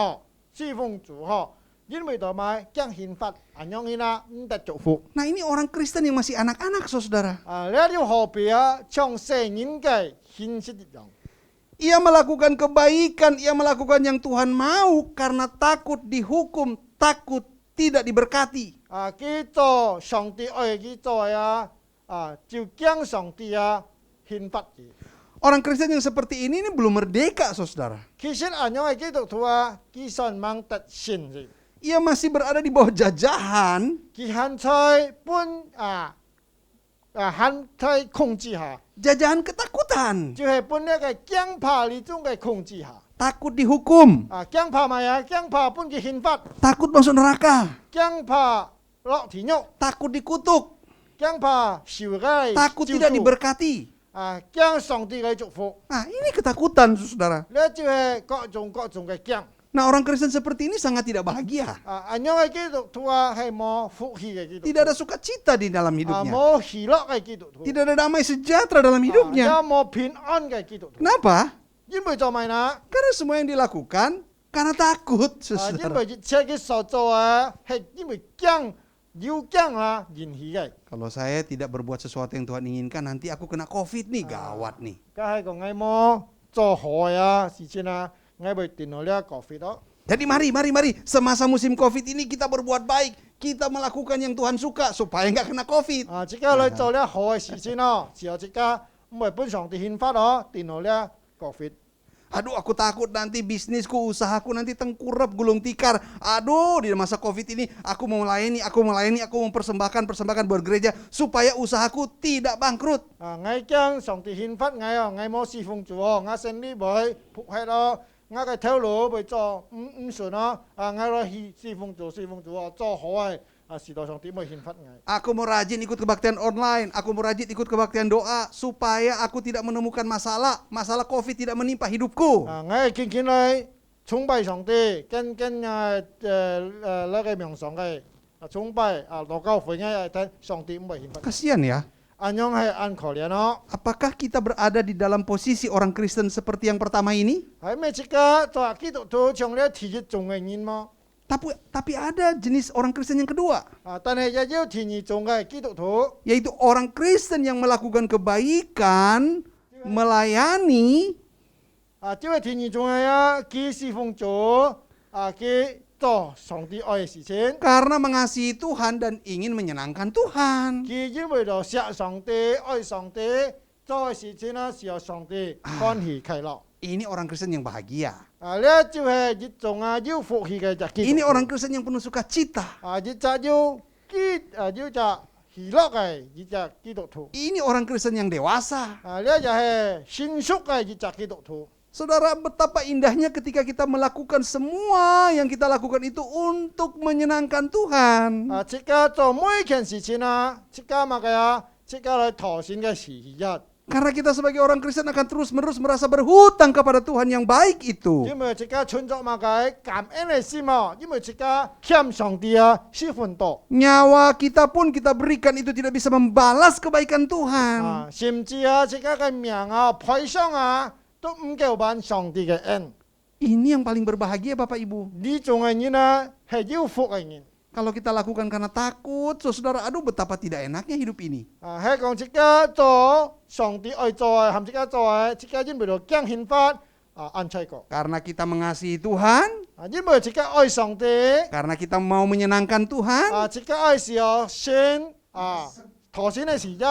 侍奉主因為到咪驚刑罰，讓佢唔得祝福。 Nah, ini orang Kristen yang masih anak-anak, saudara. 你要何必像成人嘅形式一樣？ Ia melakukan kebaikan, ia melakukan yang Tuhan mau karena takut dihukum, takut tidak diberkati. 佢做上帝愛佢做就驚上帝刑罰佢。 Orang Kristen yang seperti ini belum merdeka, saudara. 其實讓基督徒佢想mang得善嘅。 Ia masih berada di bawah jajahan, 佢喺在本喺在控制下， jajahan ketakutan. 就係本一個驚怕呢種嘅控制下。 Takut dihukum, 驚怕咪驚怕本嘅刑罰， takut masuk neraka, 驚怕落地獄， takut dikutuk, 驚怕受嘅 takut tidak diberkati. 驚上帝嘅祝福。 Nah, ini ketakutan, saudara. 呢就係各種嘅驚。 Nah, orang Kristen seperti ini sangat tidak bahagia. 因為基督徒係冇福氣嘅基督徒， Tidak ada sukacita di dalam hidupnya. 冇喜樂嘅基督徒， Tidak ada damai sejahtera dalam 也 hidupnya. 冇平安嘅基督徒。 Kenapa? 因為做咩呢？ Karena semua yang dilakukan karena takut, 因 saudara. 為一切嘅所做係因為驚有姜啊引起嘅。 Kalau saya tidak berbuat sesuatu yang Tuhan inginkan, nanti aku kena COVID nih, gawat nih. 梗係講嗌麼做好啊事情啊，嗌咪電腦咧 COVID 咯。 Jadi mari semasa musim COVID ini kita berbuat baik, kita melakukan yang Tuhan suka supaya nggak kena COVID. 啊，即刻嚟做咧好嘅事情咯，之後即刻唔係本上帝憲法咯，電腦咧 COVID。 Aduh, aku takut nanti bisnisku, usahaku nanti tengkurap, gulung tikar. Aduh, di masa COVID ini aku mau melayani, aku mempersembahkan buat gereja supaya usahaku tidak bangkrut. 啊，嗌將上帝憲法嗌啊，嗌冇侍奉主哦，嗌勝利會仆喺咯，嗌個條路會做唔順咯，啊嗌咯侍奉主哦，做好嘅啊時代上帝會憲法嗌。 Aku mau rajin ikut kebaktian online, aku mau rajin ikut kebaktian doa supaya aku tidak menemukan masalah COVID tidak menimpa hidupku. 啊，嗌見見嚟崇拜上帝，跟那個名上嘅啊崇拜啊羅教會嘅睇上帝唔會憲法。 Kasihan ya. 安樣係安可憐咯。 Apakah kita berada di dalam posisi orang Kristen seperti yang pertama ini? 係咩？即刻做基督徒從咧提議眾嘅人麼？ Tapi ada jenis orang Kristen yang kedua, 啊，但係也有提議眾嘅基督徒。 yaitu orang Kristen yang melakukan kebaikan, melayani, 啊，即係提議眾嘅啊，佢侍奉主啊，佢做上帝愛嘅事情， karena mengasihi Tuhan dan ingin menyenangkan Tuhan. 佢因為咗錫上帝、愛上帝做嘅事情啦，是由上帝歡喜快樂。 Ini orang Kristen yang bahagia. 啊，呢就係一種啊有福氣嘅基督徒。 Ini orang Kristen yang penuh sukacita. 啊，一隻有隻喜樂嘅一隻基督徒。 Ini orang Kristen yang dewasa. 啊，呢就係成熟嘅一隻基督徒。 Saudara, betapa indahnya ketika kita melakukan semua yang kita lakukan itu untuk menyenangkan Tuhan. 啊，即刻做每件事情啊，即刻乜嘅啊，即刻嚟妥善嘅時日。 Karena kita sebagai orang Kristen akan terus-menerus merasa berhutang kepada Tuhan yang baik itu. 因為即刻存咗乜嘅感恩嘅心啊，因為即刻欠上帝啊十分多。 Nyawa kita pun kita berikan itu tidak bisa membalas kebaikan Tuhan. 啊，甚至啊，即刻嘅命啊、賠償啊，都唔夠還上帝嘅恩。 Ini yang paling berbahagia Bapak Ibu. 呢種嘅人啊，係有福嘅人。 Kalau kita lakukan karena takut, saudara, aduh betapa tidak enaknya hidup ini. 啊，係講即刻做上帝愛做嘅，含即刻做嘅，即刻因為到驚憲法啊，安齊個。 Karena kita mengasihi Tuhan, 啊，因為即刻愛上帝。 karena kita mau menyenangkan Tuhan, 啊，即刻愛是有先啊，妥善嘅時日。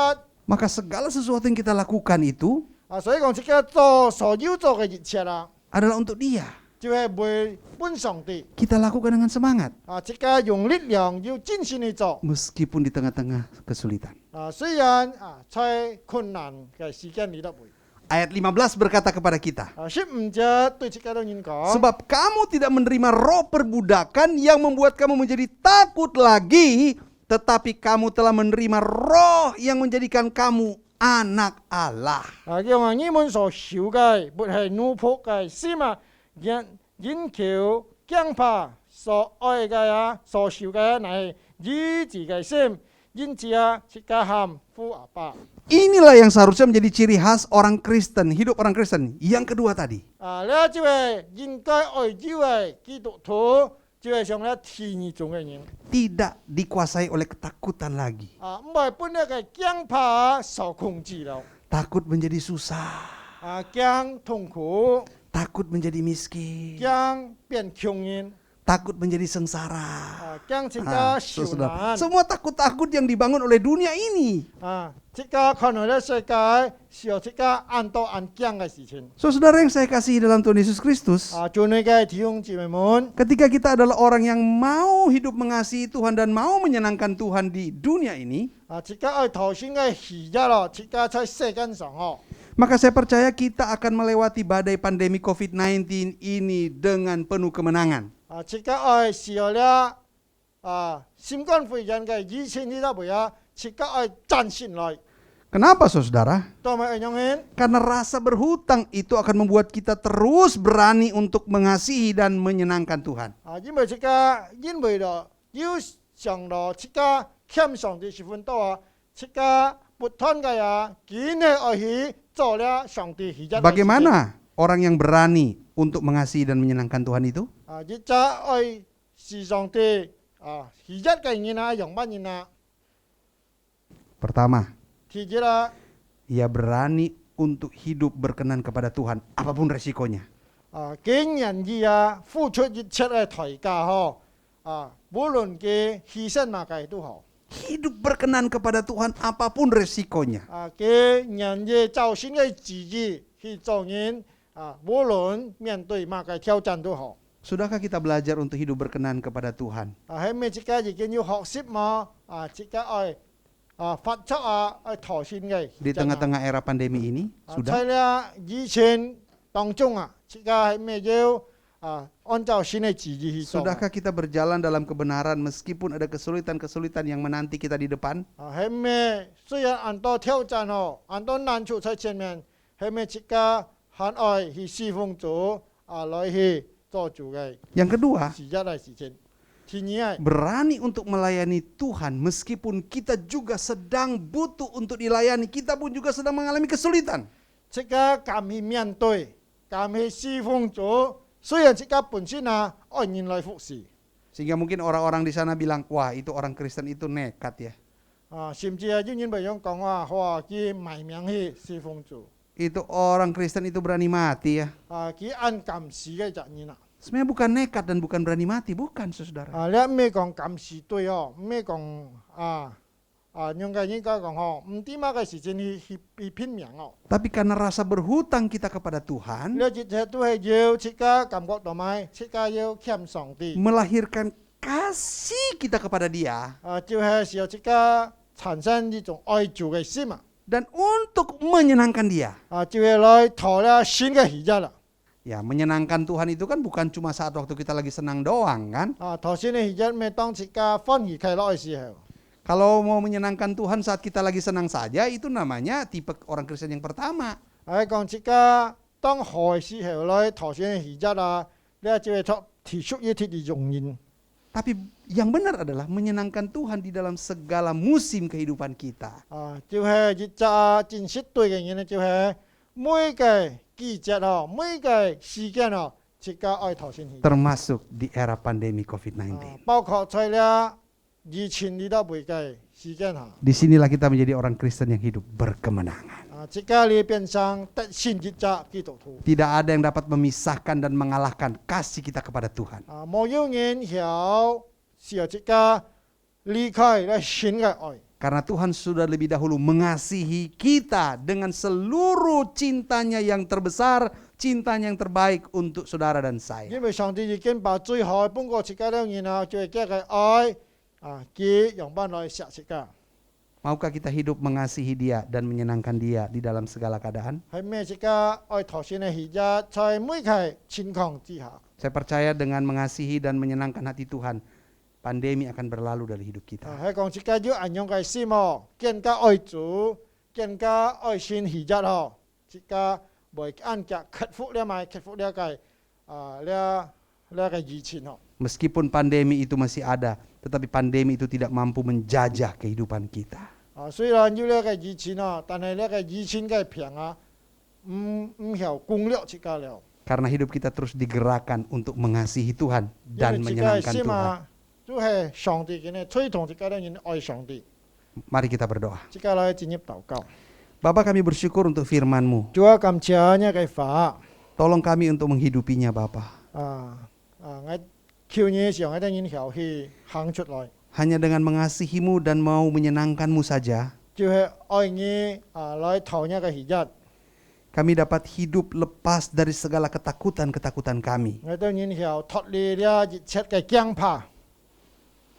maka segala sesuatu yang kita lakukan itu 啊，所以講即刻做所要做嘅一切啦， adalah untuk Dia. 就係為本上帝。 Kita lakukan dengan semangat, 啊，即刻用力量要真心去做。 meskipun di tengah-tengah kesulitan. 啊，雖然啊，在困難嘅時間裏頭會。 Ayat 15 berkata kepada kita, 啊，15節對即刻嘅人講。 sebab kamu tidak menerima roh perbudakan yang membuat kamu menjadi takut lagi, tetapi kamu telah menerima roh yang menjadikan kamu anak Allah. 啊，叫話你們所受嘅，不係奴僕嘅心啊，因求驚怕所愛嘅啊，所受嘅乃係兒子嘅心，因此啊，即刻喊父阿爸。 Inilah yang seharusnya menjadi ciri khas orang Kristen, hidup orang Kristen. Yang kedua tadi, 啊，呢就係應該愛主嘅基督徒，就係上咧天意中嘅人。 tidak dikuasai oleh ketakutan lagi. 啊，唔係本來嘅驚怕受控制了， Takut menjadi susah, 啊，驚痛苦， takut menjadi miskin, 驚變窮人， takut menjadi sengsara. 啊，驚即Ah, 刻受 saudara. 難。 Semua takut-takut yang dibangun oleh dunia ini. 啊，即刻看到咧世界是有即刻按到按驚嘅事情。 Saudara yang saya kasihi dalam Tuhan Yesus Kristus, 啊，做你嘅弟兄姊妹們， ketika kita adalah orang yang mau hidup mengasihi Tuhan dan mau menyenangkan Tuhan di dunia ini, 啊，即刻愛頭先嘅喜悅咯，即刻在世間上哦。 maka saya percaya kita akan melewati badai pandemi COVID-19 ini dengan penuh kemenangan. 啊，即刻愛是有咧啊，新冠肺炎嘅疫情呢度會啊，即刻愛戰勝來。 Kenapa saudara? 當咪樣樣 Karena rasa berhutang itu akan membuat kita terus berani untuk mengasihi dan menyenangkan Tuhan. 啊，因為即刻因為咯要上咯，即刻欠上帝十分多啊，即刻不斷嘅啊，堅係愛去做咧上帝喜悅。 Bagaimana orang yang berani untuk mengasihi dan menyenangkan Tuhan itu? 啊，一則愛是上帝 hijat cái như na yang ban như na Pertama, thì chỉ là ia berani untuk hidup berkenan kepada Tuhan, apapun resikonya. cái nhận gì phụ trách một切cái thời ca ho vô luận cái hy sinh mà cái tu họ Hidup berkenan kepada Tuhan, apapun resikonya. cái nhận gì tạo sinh cái chỉ gì khi cho nhân vô luận miễn đối mà cái挑战tu họ Sudahkah kita belajar untuk hidup berkenan kepada Tuhan? hay mấy chỉ cái gì cái như học习mà chỉ cái phát cho thọ sinh cái Di tengah-tengah era pandemi ini, sudah? thay là di chuyển当中chỉ cái mấy yêu按照新的指示去做 Sudahkah kita berjalan dalam kebenaran meskipun ada kesulitan-kesulitan yang menanti kita di depan? 还没虽然很多挑战很多难处在前面还没只个很爱去侍奉主来去做主嘅 Yang kedua, 是一嚟事情第二 berani untuk melayani Tuhan meskipun kita juga sedang butuh untuk dilayani, kita pun juga sedang mengalami kesulitan. 这个敢去面对敢去侍奉主虽然这个本身爱人来服侍 Sehingga mungkin orang-orang di sana bilang, wah itu orang Kristen itu nekat ya. 甚至有人咪講話佢賣命去侍奉主 Itu orang Kristen itu berani mati ya. 佢按敢死嘅責任 Sebenarnya bukan nekat dan bukan berani mati, bukan saudara. 你咩講敢死對咩講用嘅應該講唔啲乜嘅事情去拼命 Tapi karena rasa berhutang kita kepada Tuhan, 你只係都係要切家感覺到咪切家要欠上帝 melahirkan kasih kita kepada Dia, 就係時候切家產生呢種愛主嘅心 dan untuk menyenangkan Dia. 就係來討了新嘅喜悅啦 Ya, menyenangkan Tuhan itu kan bukan cuma saat waktu kita lagi senang doang kan. 頭先嘅喜悅咪當切家歡喜快樂嘅時候 Kalau mau menyenangkan Tuhan saat kita lagi senang saja, itu namanya tipe orang Kristen yang pertama. 講切家當害時候來頭先嘅喜悅你就係提出一啲嘅容認 Tapi yang benar adalah menyenangkan Tuhan di dalam segala musim kehidupan kita. 就係一隻真實對嘅人就係每個季節每個時間切家愛頭先喜悅 Termasuk di era pandemi COVID-19. 包括在了疫情呢度背嘅時間 Disinilah kita menjadi orang Kristen yang hidup berkemenangan. 切家你變成得先一隻基督徒 Tidak ada yang dapat memisahkan dan mengalahkan kasih kita kepada Tuhan. 冇有人曉時候切家離開咧神嘅愛 Karena Tuhan sudah lebih dahulu mengasihi kita dengan seluruh cintanya yang terbesar, cintanya yang terbaik untuk saudara dan saya. 因為上帝已經把最好本過切家了然後就係嘅愛佢用翻來錫切家 Maukah kita hidup mengasihi Dia dan menyenangkan Dia di dalam segala keadaan? 係咩切家愛頭先嘅喜悅在每個情況之下 Saya percaya dengan mengasihi dan menyenangkan hati Tuhan, pandemi akan berlalu dari hidup kita. 係講切家要按用嘅心更加愛主更加愛先喜悅切家會按腳克服了咪克服了嘅了嘅疫情 Meskipun pandemi itu masih ada, tetapi pandemi itu tidak mampu menjajah kehidupan kita. 雖然有了嘅疫情但係了嘅疫情嘅病唔曉攻略切家了 Karena hidup kita terus digerakkan untuk mengasihi Tuhan 因 dan 為切家嘅 menyenangkan 心 Tuhan. 都係上帝嘅呢推動切家嘅人愛上帝 Mari kita berdoa. 切家來進入禱告 Bapa, kami bersyukur untuk firman-Mu. 主啊感謝你嘅法 Tolong kami untuk menghidupinya, Bapa. 我求你讓我哋人曉去行出來 Hanya dengan mengasihi-Mu dan mau menyenangkan-Mu saja, 就係愛你來討你嘅喜悅 kami dapat hidup lepas dari segala ketakutan-ketakutan kami. 我哋人曉脫離了一切嘅驚怕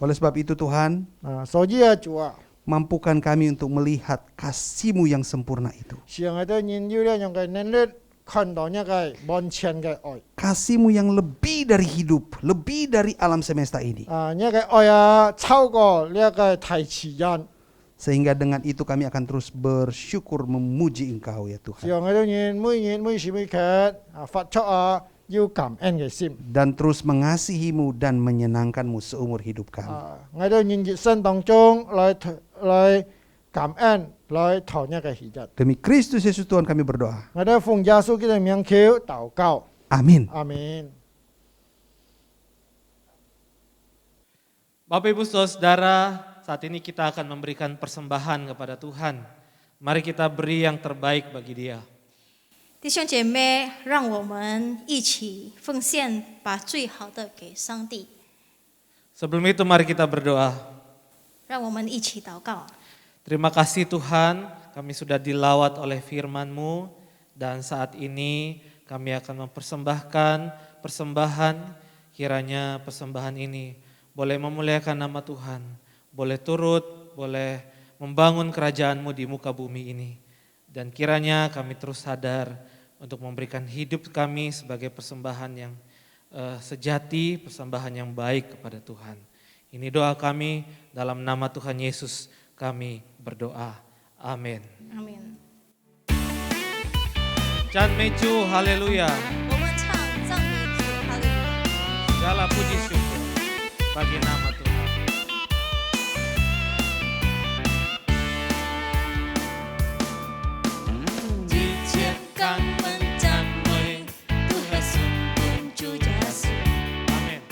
Oleh sebab itu Tuhan, 所以主啊 mampukan kami untuk melihat kasih-Mu yang sempurna itu. 讓我哋人有了用嘅能力看到你嘅完全嘅愛 Kasih-Mu yang lebih dari hidup, lebih dari alam semesta ini. 你嘅愛超過你嘅大自然 Sehingga dengan itu kami akan terus bersyukur memuji Engkau ya Tuhan. 讓我哋人每時每刻發出要感恩嘅心 Dan terus mengasihi-Mu dan menyenangkan-Mu seumur hidup kami. 我哋人一生當中來感恩來討你嘅喜悅 Demi Kristus Yesus Tuhan kami berdoa. 我哋奉耶穌基督嘅名求禱告 Amin. 阿門。Bapak Ibu Saudara, saat ini kita akan memberikan persembahan kepada Tuhan. Mari kita beri yang terbaik bagi Dia. 弟兄姐妹，让我们一起奉献，把最好的给上帝。 Sebelum itu mari kita berdoa. 让我们一起祷告。 Terima kasih Tuhan, kami sudah dilawat oleh firman-Mu dan saat ini kami akan mempersembahkan persembahan, kiranya persembahan ini boleh memuliakan nama Tuhan, boleh turut, boleh membangun kerajaan-Mu di muka bumi ini. Dan kiranya kami terus sadar untuk memberikan hidup kami sebagai persembahan yang sejati, persembahan yang baik kepada Tuhan. Ini doa kami, dalam nama Tuhan Yesus kami berdoa. Amin. 阿门。 Chan Meju, haleluya. 我们唱赞美主，哈利路亚。 Segala puji syukur bagi nama Tuhan. Amin.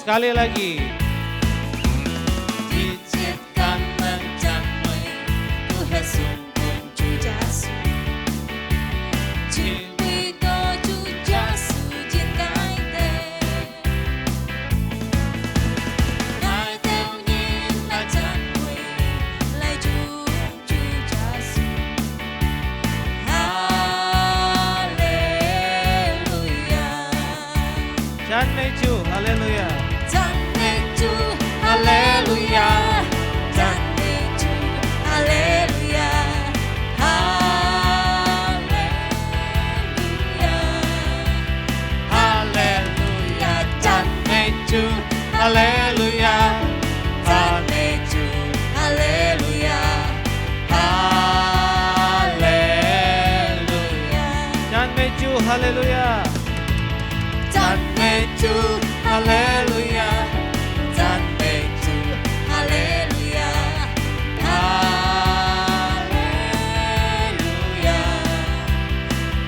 Sekali lagi. Chan Meju, haleluya. Haleluya, Chan Meju, haleluya. Haleluya, haleluya. Chan Meju, haleluya. Chan Meju, haleluya. Chan Meju, haleluya. Haleluya.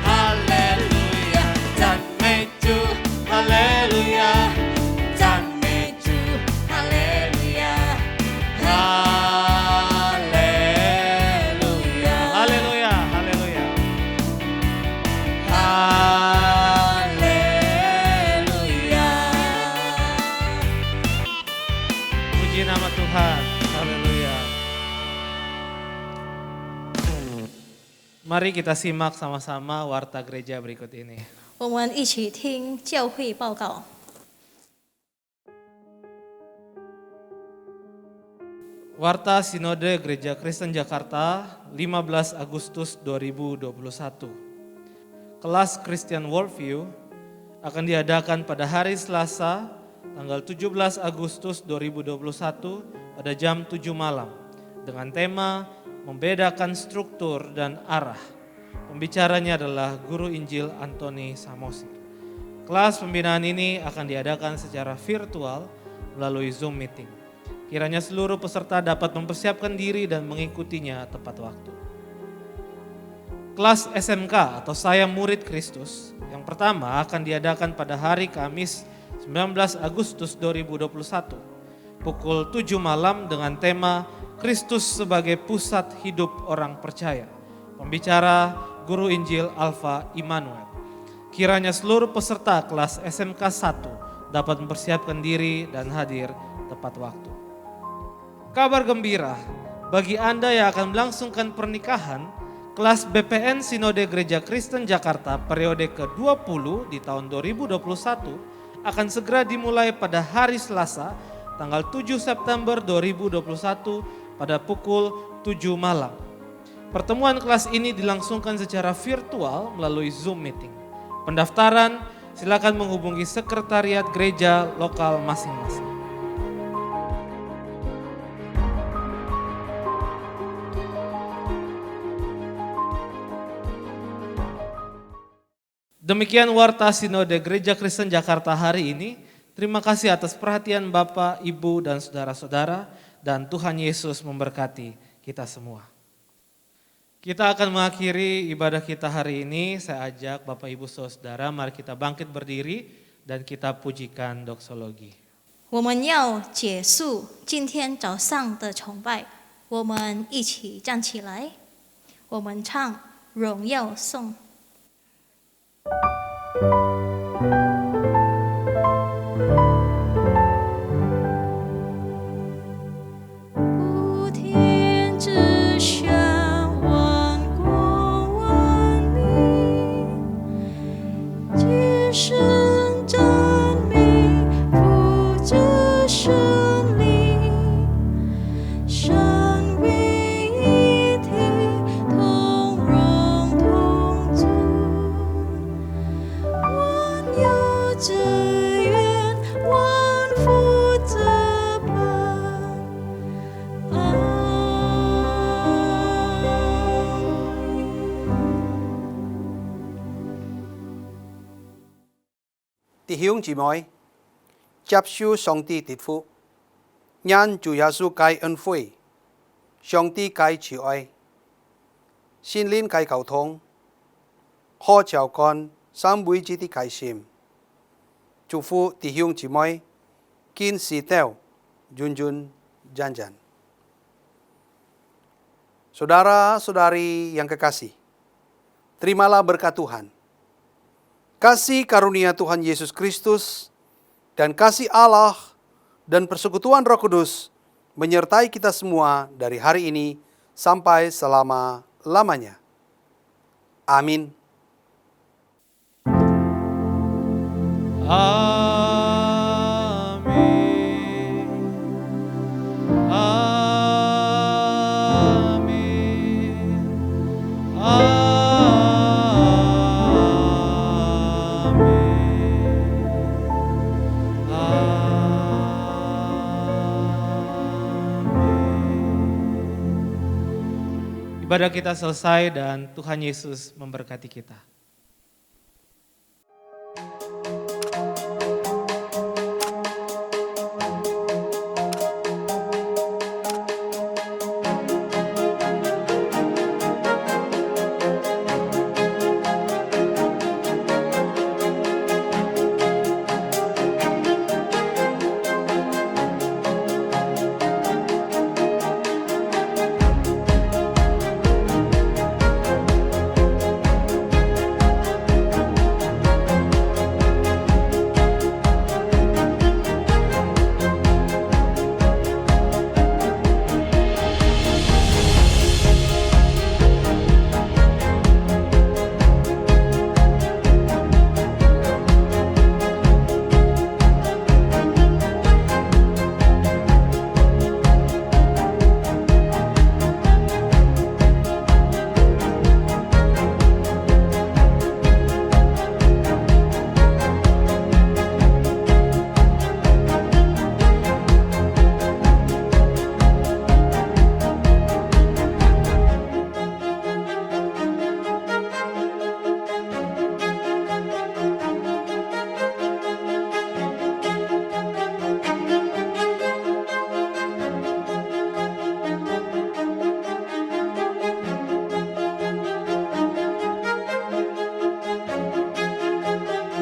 Haleluya. Chan Meju, haleluya. Chan Meju, haleluya. Haleluya. Haleluya, haleluya. Haleluya. Puji nama Tuhan. Haleluya. Mari kita simak sama-sama warta gereja berikut ini. 我们一起听教会报告。 Warta Sinode Gereja Kristen Jakarta 15 Agustus 2021. Kelas Christian Worldview akan diadakan pada hari Selasa tanggal 17 Agustus 2021 pada jam 7 malam dengan tema membedakan struktur dan arah. Pembicaranya adalah Guru Injil Antoni Samosir. Kelas pembinaan ini akan diadakan secara virtual melalui Zoom meeting. Kiranya seluruh peserta dapat mempersiapkan diri dan mengikutinya tepat waktu. Kelas SMK atau Saya Murid Kristus yang pertama akan diadakan pada hari Kamis 19 Agustus 2021 pukul 7 malam dengan tema Kristus sebagai pusat hidup orang percaya. Pembicara Guru Injil Alfa Immanuel. Kiranya seluruh peserta kelas SMK 1 dapat mempersiapkan diri dan hadir tepat waktu. Kabar gembira bagi Anda yang akan melangsungkan pernikahan, kelas BPN Sinode Gereja Kristen Jakarta periode ke-20 di tahun 2021 akan segera dimulai pada hari Selasa tanggal 7 September 2021 pada pukul 7 malam. Pertemuan kelas ini dilangsungkan secara virtual melalui Zoom meeting. Pendaftaran silakan menghubungi sekretariat gereja lokal masing-masing. Demikian Warta Sinode Gereja Kristen Jakarta hari ini. Terima kasih atas perhatian Bapak, Ibu, dan saudara-saudara. Dan Tuhan Yesus memberkati kita semua. Kita akan mengakhiri ibadah kita hari ini. Saya ajak Bapak, Ibu, saudara, mari kita bangkit berdiri dan kita pujikan doksologi. 我们要结束今天早上的崇拜，我们一起站起来，我们唱荣耀颂。普天之下，万国万民，皆声赞美父子圣灵，三位一体，同荣同尊，万有之源，万福之本。弟兄姊妹，接受上帝的福，因主耶穌嘅恩惠，上帝嘅慈愛，心靈嘅溝通，可照幹三位一體的開心，祝福弟兄姊妹，堅持到永永遠遠。Saudara-saudari yang kekasih, terimalah berkat Tuhan. Kasih karunia Tuhan Yesus Kristus dan kasih Allah dan persekutuan Roh Kudus menyertai kita semua dari hari ini sampai selama-lamanya. Amin. Amin. Amin. Amin. Ibadah kita selesai dan Tuhan Yesus memberkati kita.